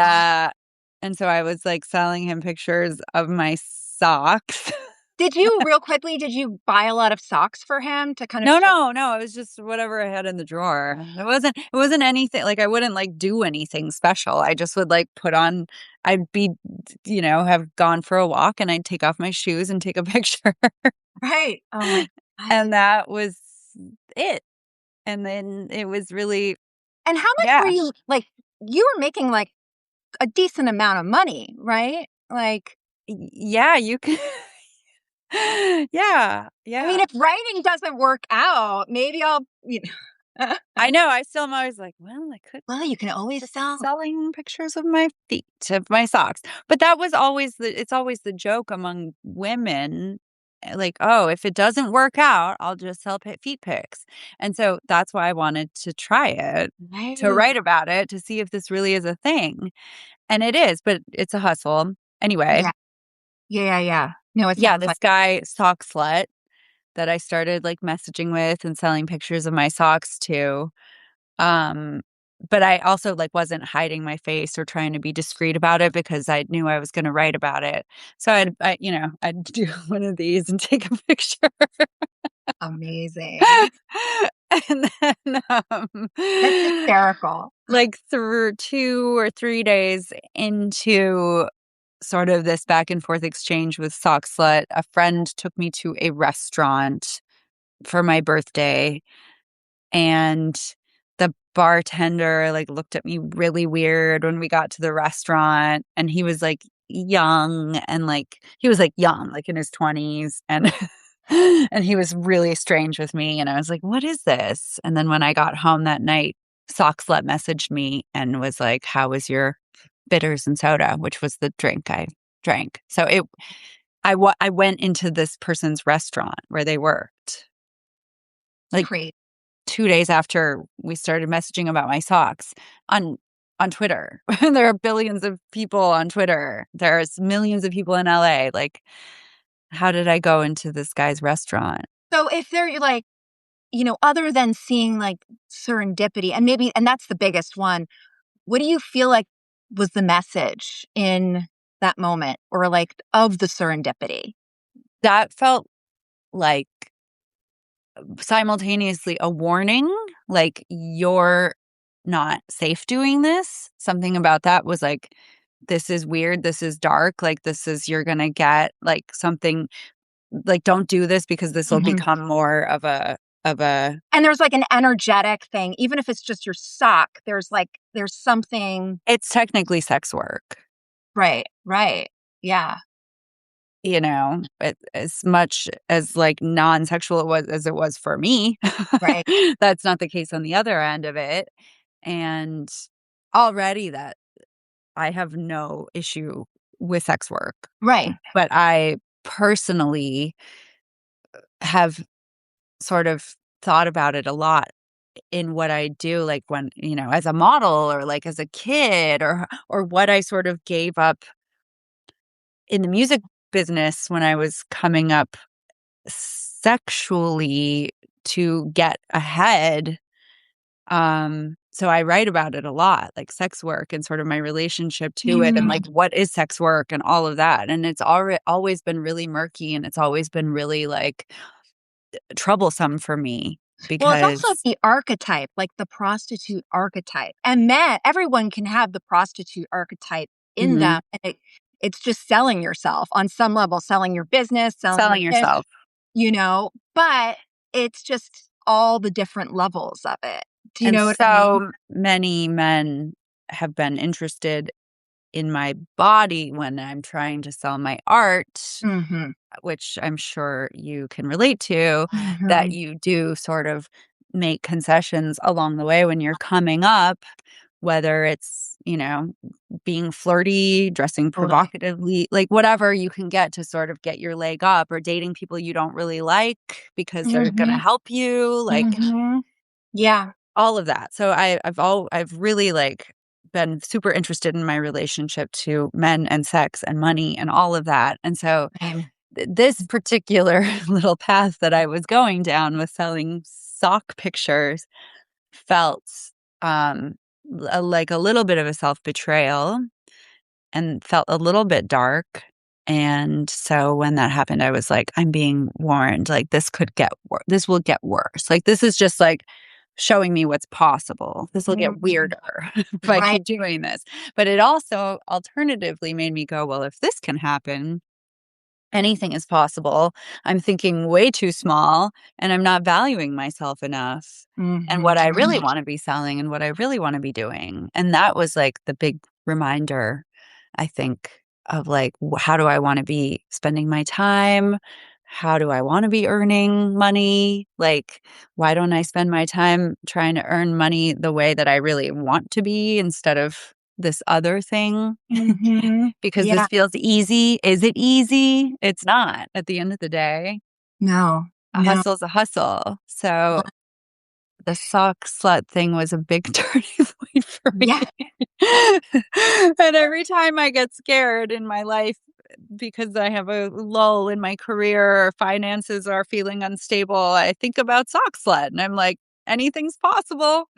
and so I was, like, selling him pictures of my socks. Did you real quickly, did you buy a lot of socks for him to kind of No, show? no, no, it was just whatever I had in the drawer. It wasn't anything like, I wouldn't, like, do anything special. I just would, like, put on I'd be have gone for a walk, and I'd take off my shoes and take a picture, Right. Oh my god. and that was it. And then it was really And how much were yeah. you like, you were making, like, a decent amount of money, right? Like, Yeah, you can Yeah, I mean, yeah. if writing doesn't work out, maybe I'll, I know, I still am always like, "Well, I could well, you can always practice sell. selling pictures of my feet, of my socks." But that was always it's always the joke among women, like, "Oh, if it doesn't work out, I'll just sell feet pics." And so that's why I wanted to try it, to Right. write about it, to see if this really is a thing. And it is, but it's a hustle. Anyway, Yeah. Yeah, yeah, yeah. No, it yeah, sounds like this guy, Sock Slut, that I started, like, messaging with and selling pictures of my socks to. Um, but I also, like, wasn't hiding my face or trying to be discreet about it because I knew I was gonna write about it. So I'd do one of these and take a picture. amazing. And then, That's hysterical. like, through 2 or 3 days into sort of this back and forth exchange with Sock Slut, a friend took me to a restaurant for my birthday, and the bartender, like, looked at me really weird when we got to the restaurant, and he was, like, young and, like he was, like, young, like, in his 20s, and and he was really strange with me, and I was like, "What is this?" And then when I got home that night, Sock Slut messaged me and was like, "How was your bitters and soda?" Which was the drink I drank. So I went into this person's restaurant where they worked, like, Great. 2 days after we started messaging about my socks on on Twitter. There are billions of people on Twitter. There's millions of people in LA. Like, how did I go into this guy's restaurant? So if they're like, other than seeing, like, serendipity and maybe and that's the biggest one, what do you feel like was the message in that moment or, like, of the serendipity? That felt like simultaneously a warning, like, "You're not safe doing this." Something about that was like, "This is weird, this is dark, like, this is you're gonna get, like, something like, don't do this because this will Mhm. become more of a" And there's, like, an energetic thing, even if it's just your sock, there's something. It's technically sex work, Right, right. Yeah, as much as, like, non-sexual it was for me. right, That's not the case on the other end of it, and already that I have no issue with sex work, right. but I personally have sort of thought about it a lot in what I do, like, when, as a model or, like, as a kid or what I sort of gave up in the music business when I was coming up sexually to get ahead. So I write about it a lot, like sex work and sort of my relationship to it and, like, Mm. what is sex work and all of that, and it's always been really murky, and it's always been really, like, troublesome for me Well, it's also because the archetype, like the prostitute archetype, and men everyone can have the prostitute archetype in Mhm. them, and it's just selling yourself on some level, selling your business, selling your Selling this, yourself. but it's just all the different levels of it. Do you And know what I mean? so many men have been interested in my body when I'm trying to sell my art, Mhm, which I'm sure you can relate to, that mhm. you do sort of make concessions along the way when you're coming up, whether it's, being flirty, dressing Totally. provocatively, like whatever you can get to sort of get your leg up or dating people you don't really like because they're going to Mhm, help you, like mhm. Yeah, all of that. So I've really, like, been super interested in my relationship to men and sex and money and all of that. And so same. this particular little path that I was going down with selling sock pictures felt, um, like a little bit of a self-betrayal and felt a little bit dark. And so when that happened, I was like, I'm being warned, like this will get worse. Like this is just like showing me what's possible. This will get Mhm. weirder if I Right. keep doing this. But it also alternatively made me go, well, if this can happen, anything is possible. I'm thinking way too small and I'm not valuing myself enough and what I really Mhm. want to be selling and what I really want to be doing. And that was like the big reminder, I think, of like, how do I want to be spending my time? How do I want to be earning money? Like, why don't I spend my time trying to earn money the way that I really want to be instead of this other thing? Mhm. Because this Yeah. feels easy. Is it easy? It's not at the end of the day. No. A No. hustle's a hustle. So the sock slut thing was a big turning point for me. Yeah. And every time I get scared in my life because I have a lull in my career or finances are feeling unstable, I think about sock slut and I'm like, anything's possible.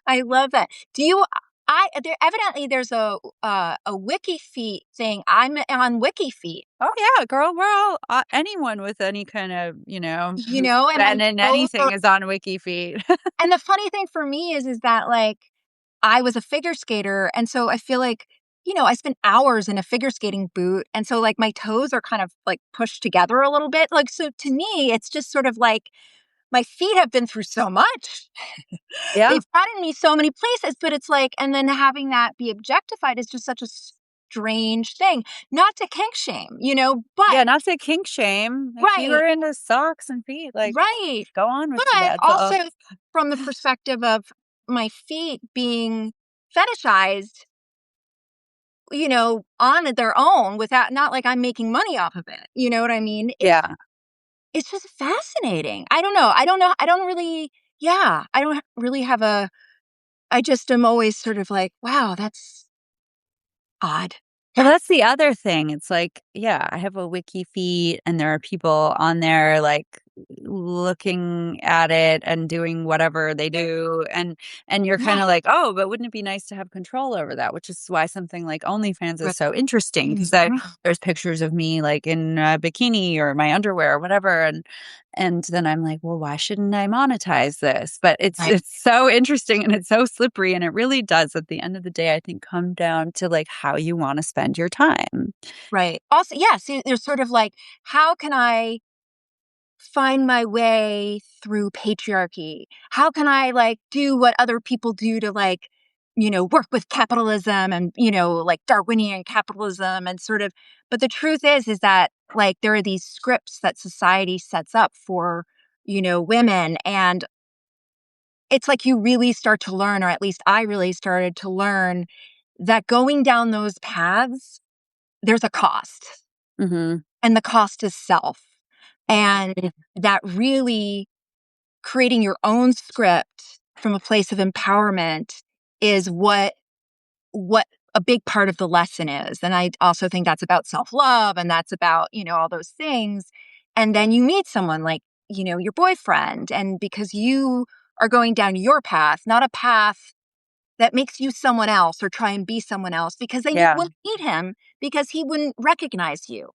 I love that. Do you I there evidently there's a wiki feet thing. I'm on wiki feet, Oh yeah, girl. Well, anyone with any kind of, who's and been I'm in so anything is on Wiki Feet. and the funny thing for me is that, like, I was a figure skater, and so I feel like, I spent hours in a figure skating boot, and so, like, my toes are kind of, like, pushed together a little bit, like, so to me, it's just sort of like my feet have been through so much. Yeah. They've gotten me so many places, but it's like and then having that be objectified is just such a strange thing. Not to kink shame, Yeah, but not to kink shame. If you right, are into socks and feet, like, right. go on with But that. also from the perspective of my feet being fetishized, on their own without not like I'm making money off of it. You know what I mean? Yeah. It's just fascinating. I don't know. I don't really yeah, I don't really have a I just am always sort of like, wow, that's odd. Well, that's the other thing. It's like, yeah, I have a wiki feed and there are people on there like looking at it and doing whatever they do and you're Yeah. kind of like, "Oh, but wouldn't it be nice to have control over that?" Which is why something like OnlyFans is Right. so interesting because Mhm. there's pictures of me like in a bikini or my underwear or whatever and then I'm like, "Well, why shouldn't I monetize this?" But it's Right. it's so interesting and it's so slippery and it really does at the end of the day I think come down to like how you want to spend your time. Right. Also, yes, there's sort of like, how can I find my way through patriarchy? How can I like do what other people do to like, work with capitalism and, like Darwinian capitalism and sort of but the truth is that like there are these scripts that society sets up for, women and it's like you really start to learn or at least I really started to learn that going down those paths there's a cost Mhm. and the cost is self. And that really creating your own script from a place of empowerment is what a big part of the lesson is. And I also think that's about self-love and that's about, all those things. And then you meet someone like, your boyfriend and because you are going down your path, not a path that makes you someone else or try and be someone else because then you Yeah. wouldn't meet him because he wouldn't recognize you.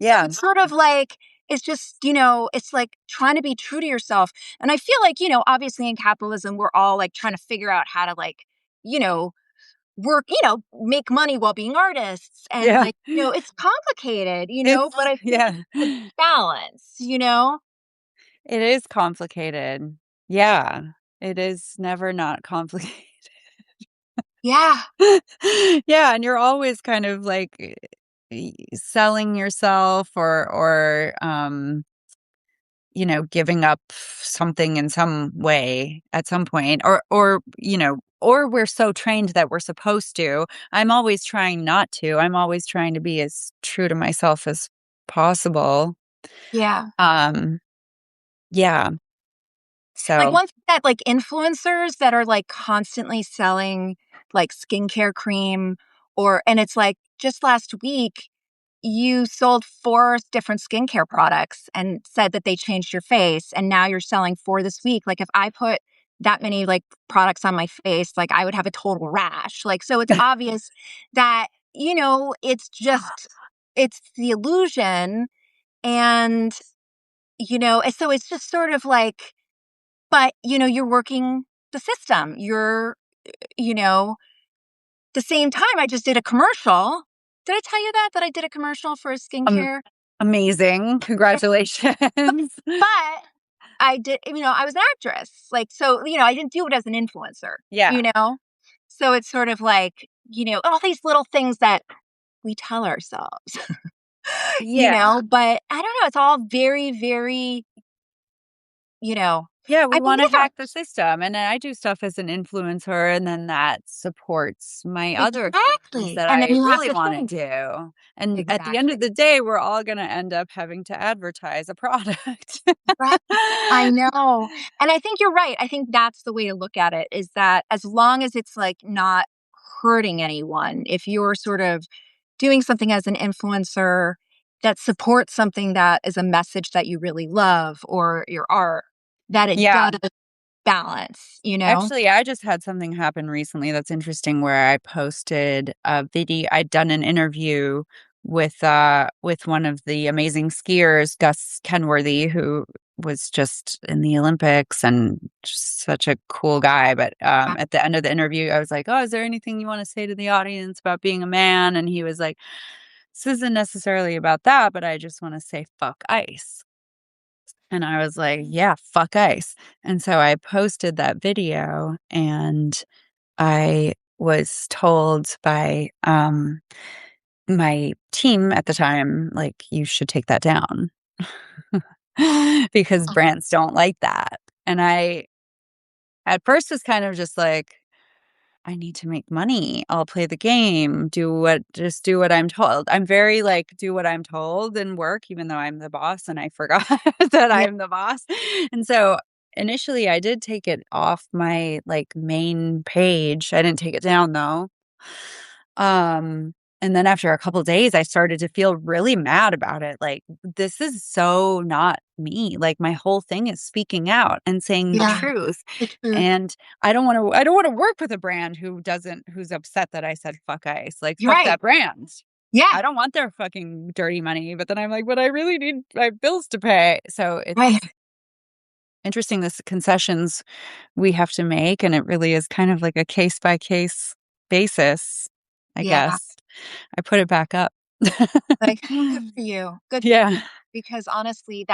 So Yeah. it's sort of like it's just, it's like trying to be true to yourself. And I feel like, obviously in capitalism, we're all like trying to figure out how to like, you know, work, make money while being artists. And Yeah. like, it's complicated, It's but I think yeah. it's the balance. It is complicated. Yeah. It is never not complicated. Yeah. Yeah, and you're always kind of like selling yourself or giving up something in some way at some point or we're so trained that we're supposed to. I'm always trying not to. I'm always trying to be as true to myself as possible. Yeah. Um, yeah. Like, So one thing that, like, influencers that are, like, constantly selling, like, skincare cream and it's like, just last week, you sold 4 different skincare products and said that they changed your face, and now you're selling 4 this week. Like, if I put that many, like, products on my face, like, I would have a total rash. Like, so it's obvious that, it's just it's the illusion. And, and so it's just sort of like, but, you're working the system. You know, the same time I just did a commercial. Did I tell you that I did a commercial for a Um, skincare? amazing. Congratulations. But I did, I was an actress. Like, so, I didn't do it as an influencer, you Yeah. know? So it's sort of like, all these little things that we tell ourselves, Yeah. but I don't know. It's all very, very, Yeah, we I believe wanna our hack the system, and then I do stuff as an influencer, and then that supports my other things exactly. that And then I you have really to wanna think. do, and at the end of Exactly. the day, we're all gonna end up having to advertise a product. Right. I know. And I think you're right. I think that's the way to look at it, is that as long as it's like not hurting anyone, if you're sort of doing something as an influencer that supports something that is a message that you really love or your art, that it Yeah. does balance, Actually, I just had something happen recently that's interesting where I posted a video. I'd done an interview with one of the amazing skiers, Gus Kenworthy, who was just in the Olympics and just such a cool guy. But at the end of the interview, I was like, "Oh, is there anything you want to say to the audience about being a man?" And he was like, "This isn't necessarily about that, but I just want to say fuck ice." And I was like, "Yeah, fuck ice." And so I posted that video, and I was told by, my team at the time, like, "You should take that down." Because brands don't like that. And I, at first, was kind of just like, I need to make money. I'll play the game, just do what I'm told. I'm very like, do what I'm told and work, even though I'm the boss and I forgot that Yeah. I'm the boss. And so initially I did take it off my like main page. I didn't take it down though. And then after a couple days, I started to feel really mad about it. Like, this is so not me. Like, my whole thing is speaking out and saying the Yeah. truth. The truth. And I don't wanna work with a brand who's upset that I said "fuck ice." Like, You're fuck right. that brand. Yeah. I don't want their fucking dirty money, but then I'm like, "But I really need my bills to pay." So Right. it's interesting, this concessions we have to make, and it really is kind of like a case by case basis, I Yeah. guess. I put it back up. Like, good for you. Good for Yeah. you. Because honestly,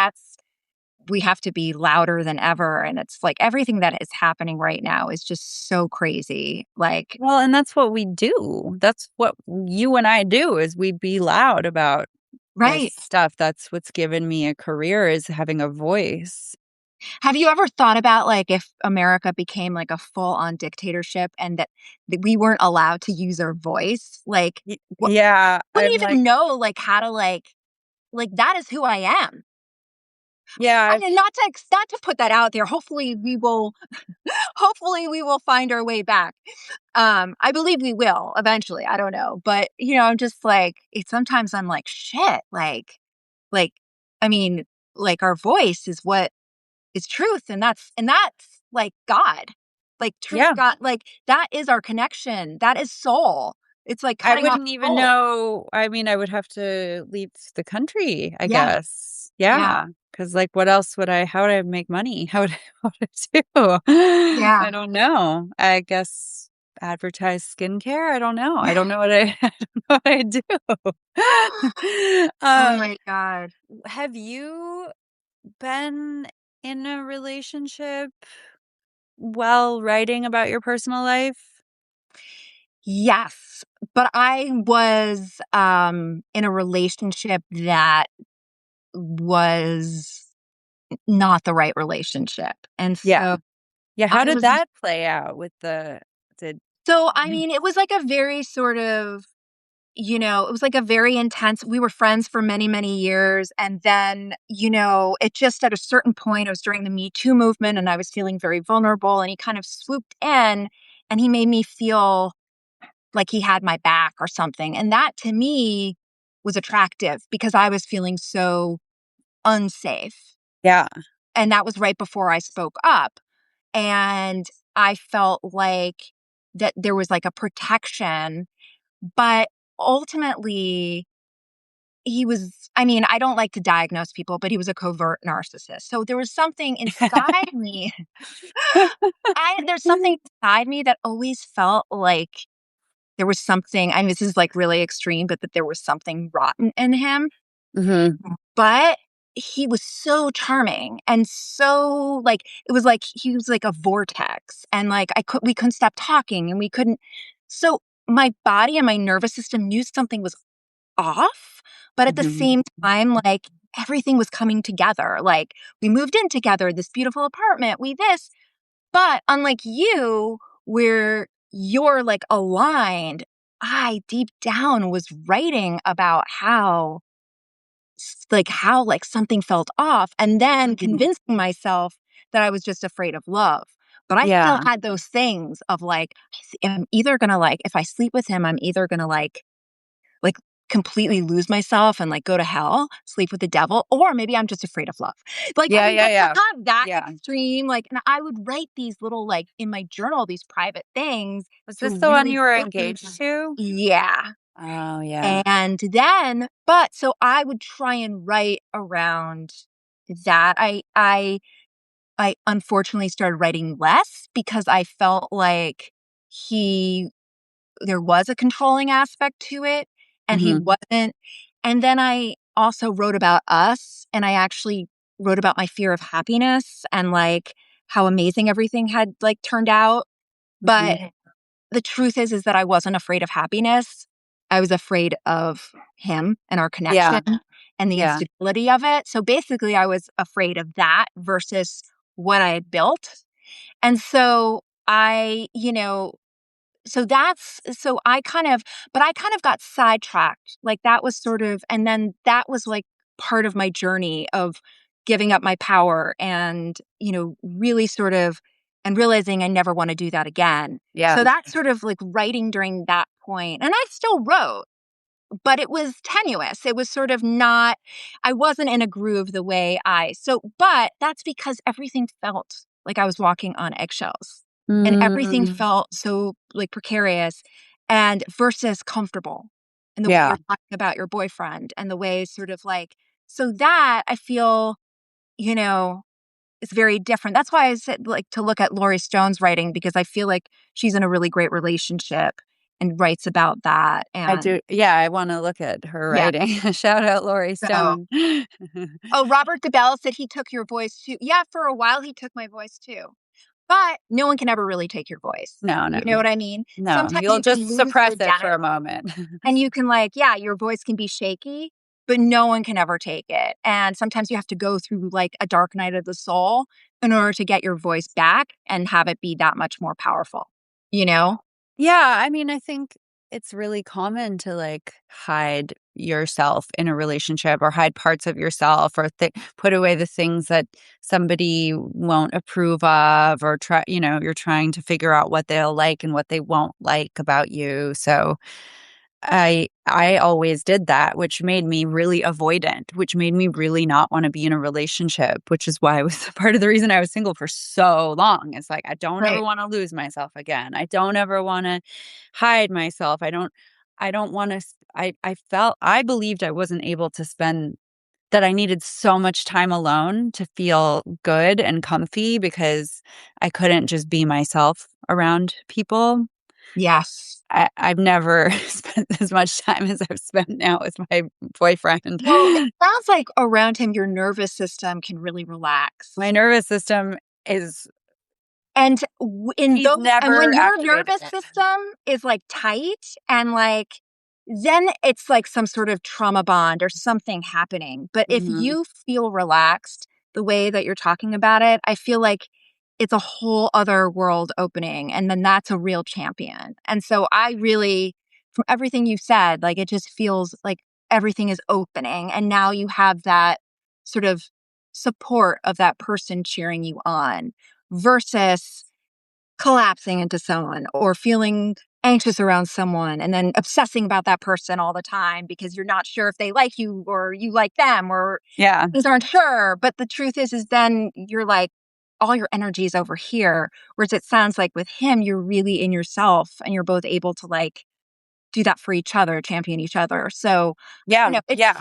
we have to be louder than ever. And it's like everything that is happening right now is just so crazy. Like, Well, and that's what we do. That's what you and I do is we be loud about this right. stuff. That's what's given me a career is having a voice. Have you ever thought about like if America became like a full on dictatorship and that we weren't allowed to use our voice? Like, what Yeah, wouldn't I'm like, even know like how to like that is who I am. yeah, I mean, not to put that out there. Hopefully we will hopefully we will find our way back. I believe we will eventually. I don't know. But I'm just like sometimes I'm like, shit, like I mean, like our voice is what is truth, and that's like God. Like truth, yeah. God, like that is our connection. That is soul. It's like I cutting off wouldn't even soul. know. I mean, I would have to leave the country, I Yeah. guess. Yeah. Yeah, because like, what else would I how would I make money? How would I what would I do? Yeah. I don't know. I guess advertise skincare? I don't know. I Yeah. don't know what I I don't know what I do. Oh my God. Have you been in a relationship while writing about your personal life? Yes, but I was, in a relationship that was not the right relationship, and Yeah. so Yeah, how I did was that play out with the did I mean, it was like a very sort of, it was like a very intense we were friends for many, many years, and then, it just at a certain point, it was during the Me Too movement, and I was feeling very vulnerable, and he kind of swooped in, and he made me feel like he had my back or something. And that to me was attractive because I was feeling so unsafe. Yeah. And that was right before I spoke up. And I felt like that there was like a protection. But ultimately, he was, I mean, I don't like to diagnose people, but he was a covert narcissist. So there was something inside me. There's something inside me that always felt like there was something, I mean, this is like really extreme, but that there was something rotten in him. Hmm. But he was so charming and so it was like he was like a vortex, and we couldn't stop talking, and we couldn't. So my body and my nervous system knew something was off, but at the Hmm. same time, everything was coming together. Like, we moved in together, this beautiful apartment, we this. But unlike you, where you're like aligned, I deep down was writing about how something felt off, and then convincing myself that I was just afraid of love. But I still Yeah. had those things of I'm either gonna if I sleep with him, I'm either gonna like completely lose myself and go to hell, sleep with the devil, or maybe I'm just afraid of love. Yeah. I Yeah. get to Yeah. have that Yeah. extreme, and I would write these little in my journal, these private things Was to this the one really you were put me. engaged to? Yeah. Oh, yeah. And then, but so I would try and write around that. I unfortunately started writing less because I felt like he there was a controlling aspect to it, and he Hmm. wasn't. And then I also wrote about us, and I actually wrote about my fear of happiness and how amazing everything had turned out. Hmm. But the truth is that I wasn't afraid of happiness. I was afraid of him and our Yeah. connection and the Yeah. instability of it. So basically, I was afraid of that versus what I had built. And so I kind of, but I kind of got sidetracked. That was sort of, and then that was part of my journey of giving up my power and, really sort of, and realizing I never want to do that again. Yeah. So that's sort of writing during that point. And I still wrote, but it was tenuous. It was sort of not, I wasn't in a groove the way but that's because everything felt like I was walking on eggshells, and everything Mm. felt so precarious and versus comfortable. And the way Yeah. you're talking about your boyfriend and the way sort of so that I feel, you know, is very different. That's why I said to look at Laurie Stone's writing, because I feel like she's in a really great relationship and writes about that. I And do. Yeah. I want to look at her yeah. writing. Shout out Laurie So, Stone. oh, Robert DeBell said he took your voice too. Yeah, for a while he took my voice too. But no one can ever really take your voice. No, no, You know what I mean? no. Sometimes You'll you can just lose suppress the it for data, a moment. and you can yeah, your voice can be shaky, but no one can ever take it. And sometimes you have to go through a dark night of the soul in order to get your voice back and have it be that much more powerful, you know? Yeah, I mean, I think it's really common to hide yourself in a relationship or hide parts of yourself or put away the things that somebody won't approve of or you're trying to figure out what they'll like and what they won't like about you. So I always did that, which made me really avoidant, which made me really not want to be in a relationship, which is why I was part of the reason I was single for so long. It's like I don't ever Right. want to lose myself again. I don't ever want to hide myself. I don't want to I believed I wasn't able to spend that I needed so much time alone to feel good and comfy because I couldn't just be myself around people. Yes. I've never spent as much time as I've spent now with my boyfriend. Well, it sounds like around him, your nervous system can really My relax. nervous system is And he's when never your activated nervous it. system is tight and then it's some sort of trauma bond or something happening. But if Mhm. you feel relaxed the way that you're talking about it, I feel like it's a whole other world opening. And then that's a real champion. And so I really, from everything you said, it just feels like everything is opening. And now you have that sort of support of that person cheering you on versus collapsing into someone or feeling anxious around someone and then obsessing about that person all the time because you're not sure if they like you or you like them or Yeah. things aren't sure. But the truth is then you're all your energy is over here. Whereas it sounds like with him, you're really in yourself and you're both able to do that for each other, champion each other. So I don't Yeah, know. yeah.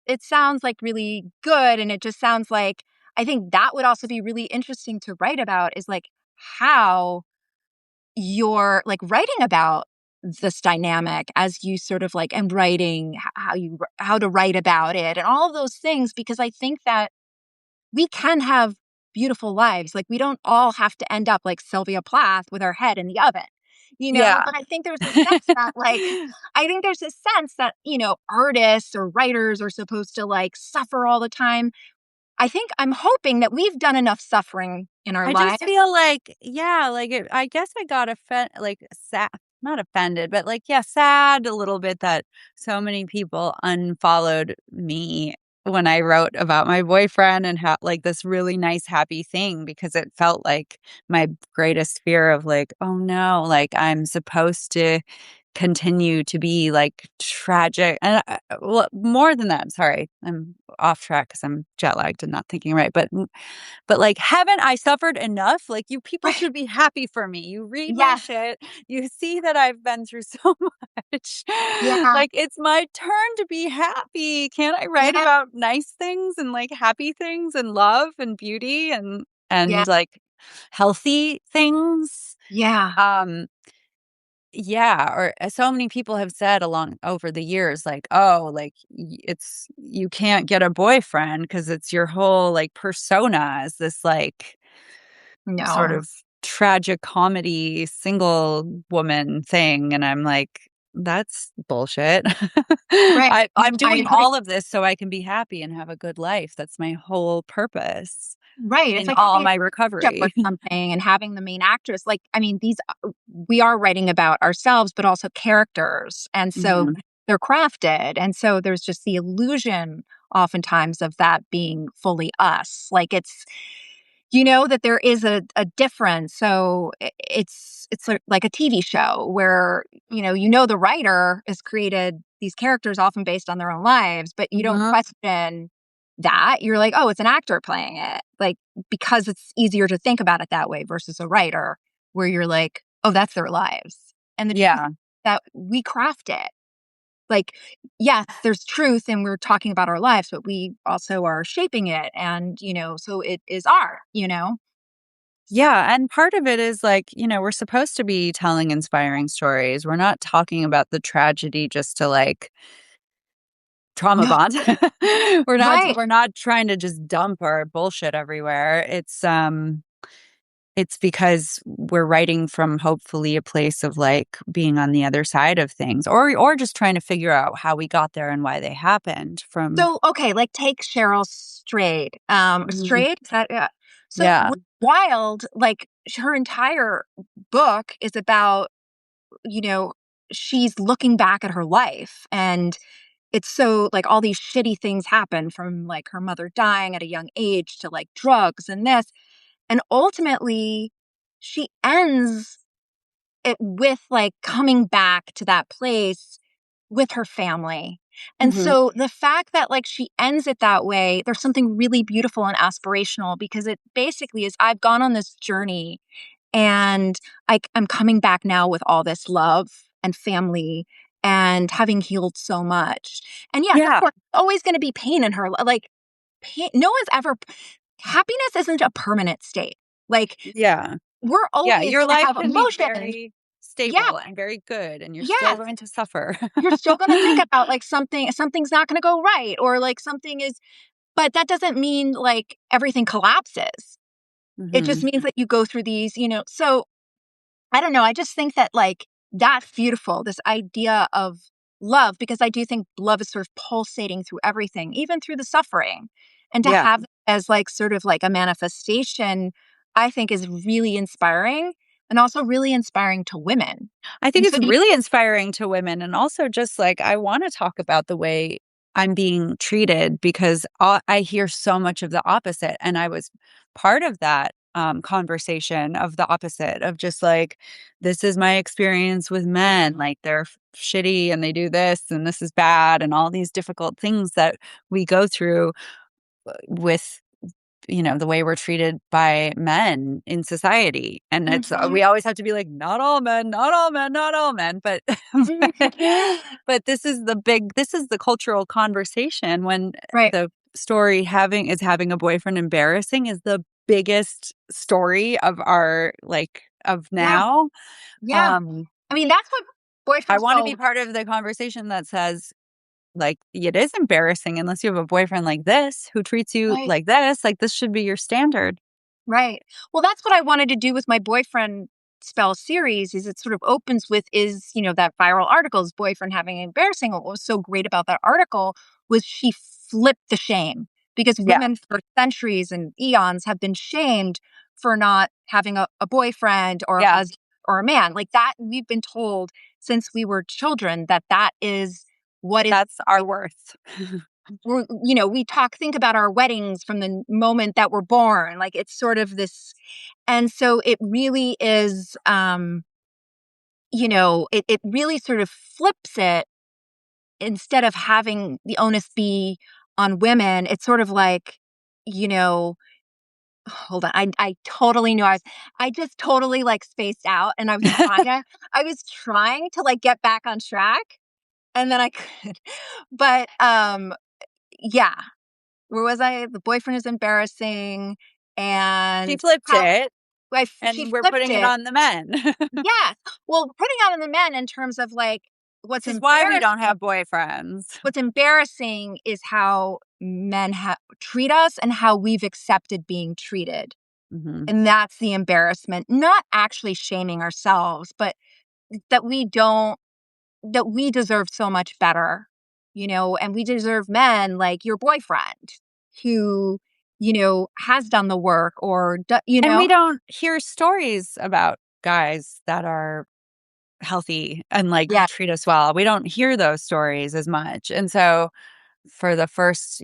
It sounds like really good, and it just sounds like I think that would also be really interesting to write about is like how you're like writing about this dynamic as you sort of like and writing how to write about it and all of those things because I think that we can have beautiful lives. Like we don't all have to end up like Sylvia Plath with our head in the oven, Yeah. But I think there's a sense that like, I think there's a sense that, artists or writers are supposed to like suffer all the time. I think I'm hoping that we've done enough suffering in our I just lives. feel like, yeah, like I guess I got sad, not offended, but like, yeah, sad a little bit that so many people unfollowed me when I wrote about my boyfriend and how like this really nice, happy thing because it felt like my greatest fear of like, oh no, like I'm supposed to continue to be like tragic and well, more than that. Sorry, I'm off track because I'm jet lagged and not thinking right, but, like, haven't I suffered enough? Like, you people Right. should be happy for me. You read my Yes. shit, you see that I've been through so much. Yeah. Like, it's my turn to be happy. Can't I write Yeah. about nice things and, like, happy things and love and beauty and Yeah. like, healthy things? Yeah. Um, yeah, or so many people have said along over the years, like, "Oh, like, it's you can't get a boyfriend because it's your whole, like, persona is this, like, sort No. of tragic comedy single woman thing," and I'm like, "That's bullshit." Right. I'm I doing agree. all of this so I can be happy and have a good life. That's my whole purpose Right. It's in like all having my a catchup or recovery. something and having the main actress. Like, I mean, we are writing about ourselves, but also characters. And so Mhm. they're crafted. And so there's just the illusion oftentimes of that being fully us. Like it's, that there is a difference. So it's like a TV show where, the writer has created these characters often based on their own lives, but you don't Mhm. question that. You're like, oh, it's an actor playing it. Like, because it's easier to think about it that way versus a writer where you're like, oh, that's their lives. And the truth Yeah. that we craft it. Like, yes, there's truth and we're talking about our lives, but we also are shaping it. And, so it is art. Yeah, and part of it is like, we're supposed to be telling inspiring stories. We're not talking about the tragedy just to like trauma No, bond. right. We're not trying to just dump our bullshit everywhere. It's because we're writing from hopefully a place of like being on the other side of things or just trying to figure out how we got there and why they happened from So, okay, like take Cheryl Strayed. Mhm. Strayed? Is that, yeah. So Yeah. Wild, like her entire book is about, you know, she's looking back at her life and it's so like all these shitty things happen from like her mother dying at a young age to like drugs and this. And ultimately, she ends it with like coming back to that place with her family. And Mhm. so the fact that like she ends it that way, there's something really beautiful and aspirational because it basically is I've gone on this journey and I'm coming back now with all this love and family and having healed so much. And yes, of Yeah. course, always going to be pain in her. Like, pain, no one's ever, happiness isn't a permanent state. Like, Yeah. we're Yeah, always your going to life have can be emotions. very Yeah. stable and very good, and you're still Yes. going to suffer. You're still going to think about like something's not going to go right or like something is, but that doesn't mean like everything collapses. It just Mhm. means that you go through these. So I don't know. I just think that like that's beautiful, this idea of love, because I do think love is sort of pulsating through everything, even through the suffering. And to Yeah. have it as like sort of like a manifestation, I think is really inspiring and also really inspiring to women. I think And it's so do you, really inspiring to women, and also just, like, I wanna talk about the way I'm being treated because I hear so much of the opposite, and I was part of that, conversation of the opposite, of just, like, "This is my experience with men, like, they're shitty, and they do this, and this is bad," and all these difficult things that we go through with the way we're treated by men in society. And it's Mhm. we always have to be like, not all men, not all men, not all men, but Mhm. but this is the cultural conversation when Right. the story having a boyfriend embarrassing is the biggest story of our of Yeah. now. Yeah. Um I mean, that's what I boyfriends want to be go. part of the conversation that says, like, it is embarrassing unless you have a boyfriend like this who treats you Right. like this. Like, this should be your standard. Right. Well, that's what I wanted to do with my boyfriend spell series is it sort of opens with that viral article, his boyfriend having an embarrassing. What was so great about that article was she flipped the shame because Yeah. women for centuries and eons have been shamed for not having a boyfriend or a Yeah. husband or a man. Like that, we've been told since we were children that that is what is That's our worth. we think about our weddings from the moment that we're born. Like it's sort of this, and so it really is, it really sort of flips it instead of having the onus be on women. It's sort of like, you know, hold on. I totally knew I just totally like spaced out and I was trying to like get back on track and then I could, but, yeah. Where was I? The boyfriend is embarrassing, She and flipped how it, she and we're flipped putting it it. on the men. Yes. Well, putting out on the men in terms of, like, This is why we don't have boyfriends. what's embarrassing is how men treat us and how we've accepted being treated, Mhm. and that's the embarrassment, not actually shaming ourselves, but that we don't that we deserve so much better, and we deserve men like your boyfriend who, has done the work or, And we don't hear stories about guys that are healthy and, like, Yeah, treat us well. We don't hear those stories as much, and so for the first,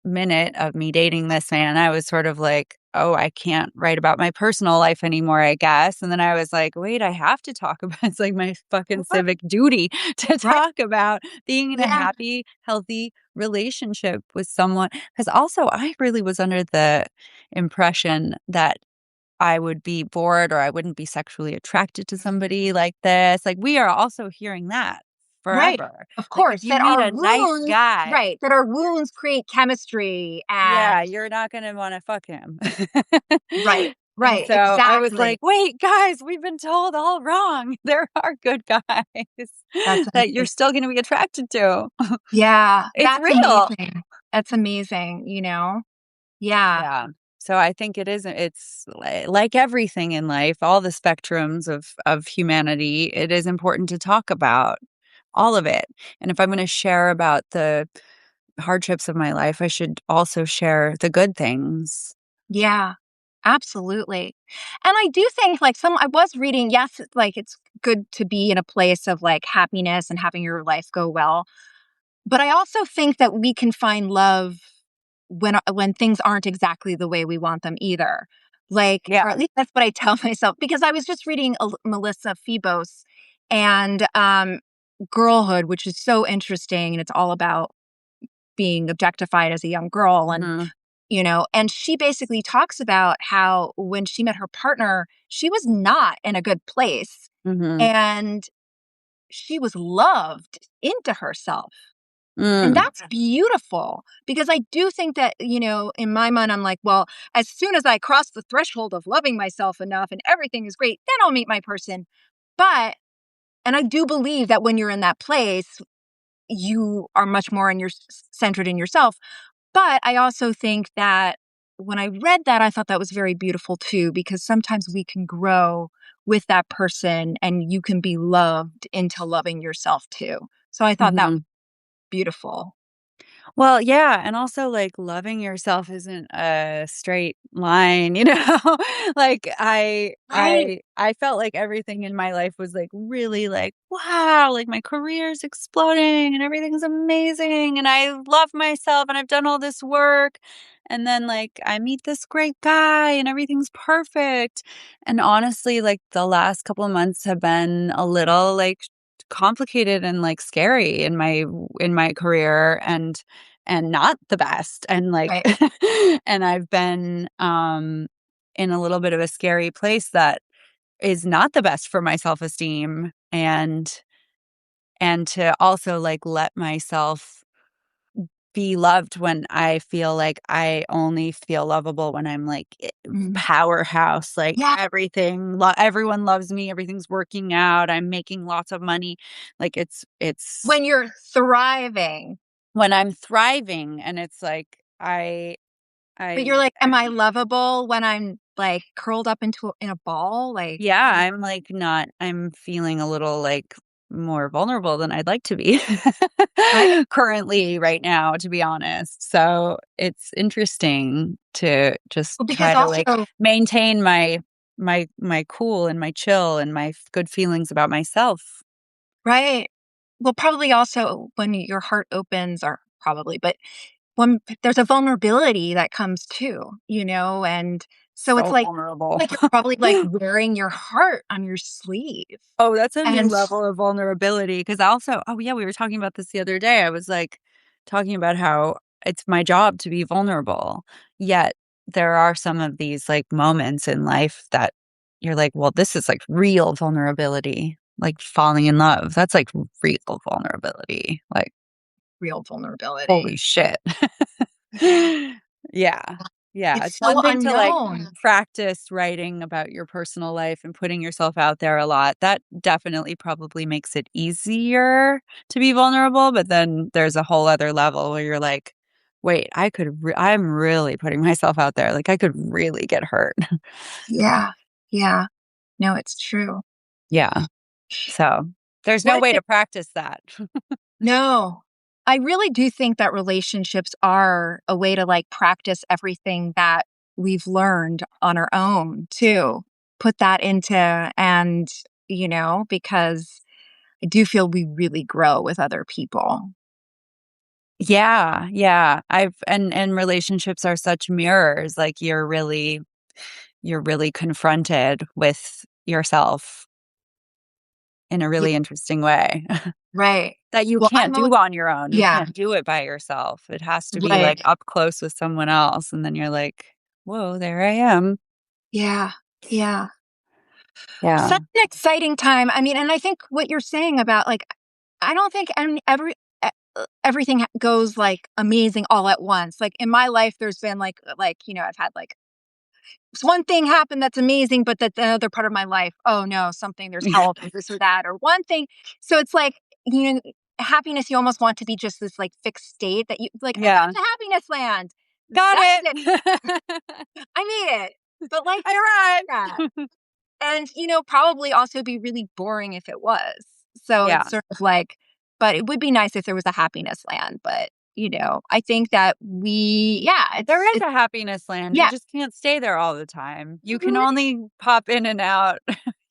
minute of me dating this man, I was sort of like, "Oh, I can't write about my personal life anymore, I guess." And then I was like, "Wait, I have to talk about it's like my fucking sure, civic duty to right, talk about being in a yeah, happy, healthy relationship with someone." Because also I really was under the impression that I would be bored or I wouldn't be sexually attracted to somebody like this. Like, we are also hearing that right, forever. of Like, if course, you meet a nice guy, that our wounds create chemistry yeah, and you're not gonna wanna fuck him. right, And right, so I was exactly. like, "Wait, guys, we've been told all wrong. There are good guys That's that you're amazing. still gonna be attracted to." Yeah, It's that's real. amazing. That's amazing, Yeah, Yeah. So I think it's like everything in life, all the spectrums of humanity, it is important to talk about all of it. And if I'm gonna share about the hardships of my life, I should also share the good things. yeah, absolutely. And I do think like I was reading, yes, like it's good to be in a place of like happiness and having your life go well. But I also think that we can find love when things aren't exactly the way we want them either. Like, Yeah. or at least that's what I tell myself because I was just reading Melissa Phoebos and Girlhood, which is so interesting and it's all about being objectified as a young girl Mhm. and she basically talks about how when she met her partner, she was not in a good place Mhm. and she was loved into herself. And Mm. that's beautiful because I do think that, in my mind, I'm like, well, as soon as I cross the threshold of loving myself enough and everything is great, then I'll meet my person. But, and I do believe that when you're in that place, you are much more centered in yourself. But I also think that when I read that, I thought that was very beautiful too, because sometimes we can grow with that person and you can be loved into loving yourself too. So I thought that was Mhm. beautiful. Well, yeah, and also, like, loving yourself isn't a straight line, you know? Like, Right. I felt like everything in my life was, like, really, like, "Wow," like, my career's exploding and everything's amazing, and I love myself, and I've done all this work, and then, like, I meet this great guy, and everything's perfect, and honestly, like, the last couple of months have been a little, like, complicated and, like, scary in my career, and and not the best, and, like Right. and I've been, in a little bit of a scary place that is not the best for my self-esteem, and to also, like, let myself be loved when I feel like I only feel lovable when I'm, like, Mhm. powerhouse, like, Yeah. everyone loves me, everything's working out, I'm making lots of money, like, it's When you're thriving, when I'm thriving, and it's like, but you're I like, "Am I lovable when I'm, like, curled up into in a ball?" Like, yeah, I'm, like, not I'm feeling a little, like, more vulnerable than I'd like to be right? currently right now, to be honest. So, it's interesting to just Well, because try to, like, also maintain my cool and my chill and my good feelings about myself. right. Well, probably also when your heart opens or probably, but when there's a vulnerability that comes too, and so it's So vulnerable. like you're probably, like, wearing your heart on your sleeve. Oh, that's a new And level of vulnerability. Because also yeah, we were talking about this the other day. I was, like, talking about how it's my job to be vulnerable, yet there are some of these, like, moments in life that you're like, "Well, this is, like, real vulnerability." Like, falling in love, that's, like, real vulnerability, like, real vulnerability. holy shit. Yeah. Yeah. Yeah, it's It's so one thing to, like, unknown. practice writing about your personal life and putting yourself out there a lot. That definitely probably makes it easier to be vulnerable, but then there's a whole other level where you're like, "Wait, I'm really putting myself out there, like, I could really get hurt." Yeah. Yeah. No, it's true. Yeah. So, there's What no a way thing. to practice that. No. I really do think that relationships are a way to, like, practice everything that we've learned on our own too. Put that into and, because I do feel we really grow with other people. Yeah, yeah. And relationships are such mirrors, like, you're really confronted with yourself in a Yeah, really interesting way right. that you Well, can't do on your own. You yeah, can't do it by yourself. It has to be, right. like, up close with someone else, and then you're like, "Whoa, there I am." Yeah. Yeah. Yeah. Such an exciting time. I mean, and I think what you're saying about, like, I don't think everything goes, like, amazing all at once. Like, in my life, there's been, I've had, like, one thing happen that's amazing, but that the other part of my life, oh no, something, there's health or this or that, or one thing. So it's like, happiness, you almost want to be just this, like, fixed state that you like, I got Yeah. to happiness land. Got That's it. it. I made it. But life isn't I like that. arrived. And, probably also be really boring if it was. So Yeah. it's sort of like, but it would be nice if there was a happiness land. But, I think that yeah, There is it's, a happiness land, you yeah, just can't stay there all the time. You can mhm, only pop in and out.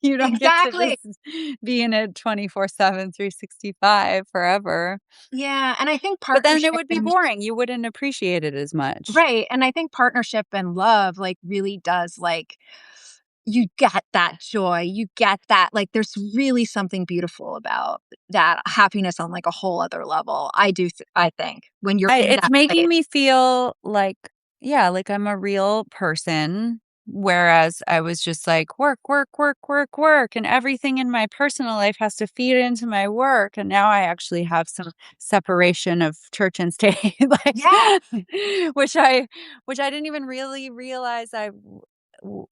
You don't get to exactly. just be in it 24/7, 365 forever. Yeah. And I think But then it partnership would be and, boring, you wouldn't appreciate it as much. right. And I think partnership and love, like, really does, like, you get that joy. You get that. Like, there's really something beautiful about that happiness on, like, a whole other level. I think when you're in It's that making place. me feel like yeah, like I'm a real person, whereas I was just like, "Work, work, work, work, work," and everything in my personal life has to feed into my work, and now I actually have some separation of church and state, like, Yeah. which I which I didn't even really realize I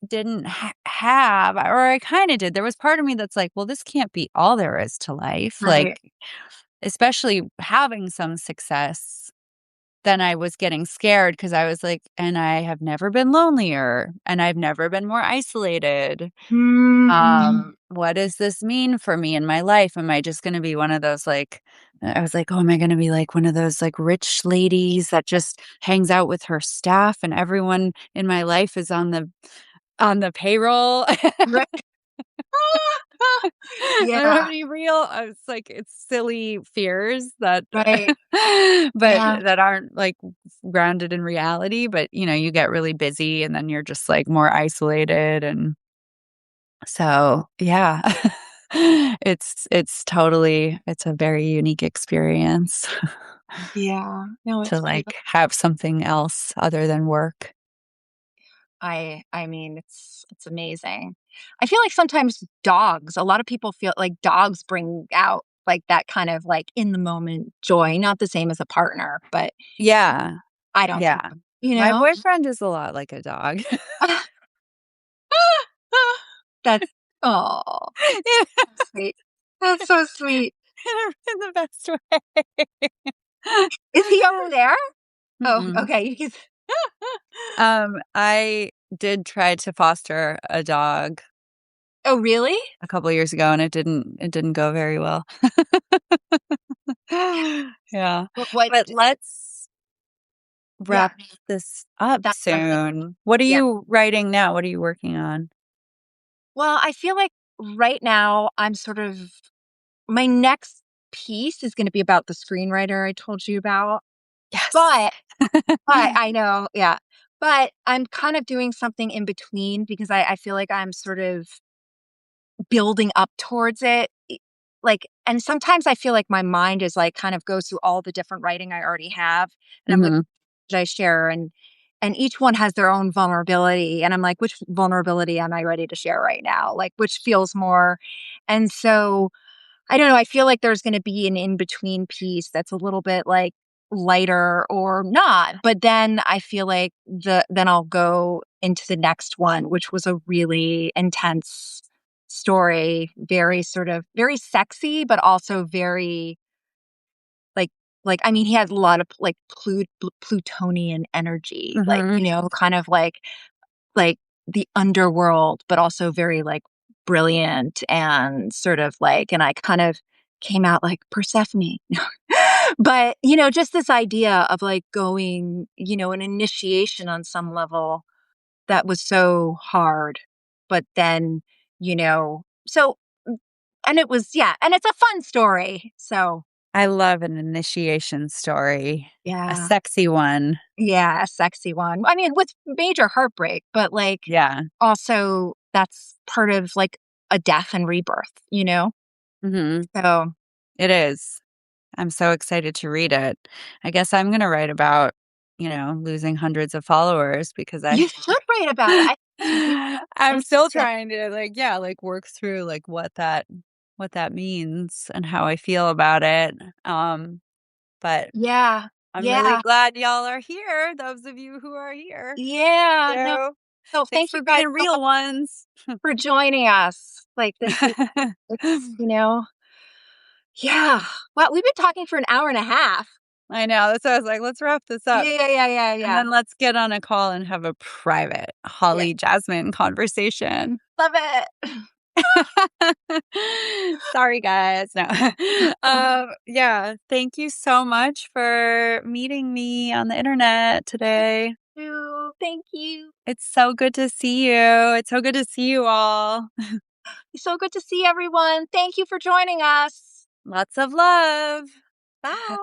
didn't have, or I kinda did. There was part of me that's like, "Well, this can't be all there is to life," like, Right. especially having some success. Then I was getting scared because I was like, "And I have never been lonelier, and I've never been more isolated. Mm, What does this mean for me in my life? Am I just gonna be one of those, like" I was like, "Oh, am I gonna be like one of those, like, rich ladies that just hangs out with her staff and everyone in my life is on the payroll?" right. I don't have Yeah, any real it's like, it's silly fears that right. but Yeah. that aren't, like, grounded in reality, but, you get really busy and then you're just, like, more isolated, and so, yeah. It's a very unique experience. Yeah. No, to, it's like, beautiful. have something else other than work. I mean, it's amazing. I feel like sometimes dogs, a lot of people feel like dogs bring out, like, that kind of, like, in the moment joy, not the same as a partner, but Yeah, I don't think yeah. so, My boyfriend is a lot like a dog. That's oh, sweet. That's so sweet. In the best way. Is he over there? Oh, Mm-mm. okay, he's I did try to foster a dog Oh, really? a couple years ago, and it didn't go very well. Yeah. What But let's yeah, wrap this up that's something. soon. What are Yeah. you writing now? What are you working on? Well, I feel like right now I'm sort of my next piece is gonna be about the screenwriter I told you about, Yes. but I know, yeah. But I'm kind of doing something in between because I feel like I'm sort of building up towards it. Like, and sometimes I feel like my mind is like kind of goes through all the different writing I already have. And I'm like, Mhm. should I share? And each one has their own vulnerability. And I'm like, which vulnerability am I ready to share right now? Like which feels more. And so I don't know, I feel like there's gonna be an in-between piece that's a little bit, like, lighter or not, but then I feel like then I'll go into the next one, which was a really intense story, very sort of very sexy, but also very, like I mean, he had a lot of, like, Plutonian energy, like, Mhm. kind of like the underworld, but also very like brilliant and sort of like, and I kind of came out like Persephone. But, just this idea of like going, an initiation on some level that was so hard. But then, so, and it was, yeah, and it's a fun story. So, I love an initiation story, a yeah, sexy one. yeah, a sexy one. I mean, with major heartbreak, but like, Yeah. also, that's part of, like, a death and rebirth, you know? Mhm. So, It is. I'm so excited to read it. I guess I'm gonna write about, losing hundreds of followers because I you should write about it. I think it's really I'm still interesting. trying to, like, yeah, like, work through, like, what that means and how I feel about it. But Yeah, I'm really yeah, glad y'all are here, those of you who are here. yeah, no, So, so thanks thank for you guys being so much real ones. for joining us. Like, this is it's, yeah. Well, we've been talking for an hour and a half. I know, that's why I was like, "Let's wrap this up, Yeah, yeah, yeah, yeah, and yeah. then let's get on a call and have a private Yeah, Holly Jasmine conversation." love it. Sorry, guys. No. Yeah, thank you so much for meeting me on the internet today. Thank you. It's so good to see you. It's so good to see you all. So good to see everyone. Thank you for joining us. Lots of love. Bye.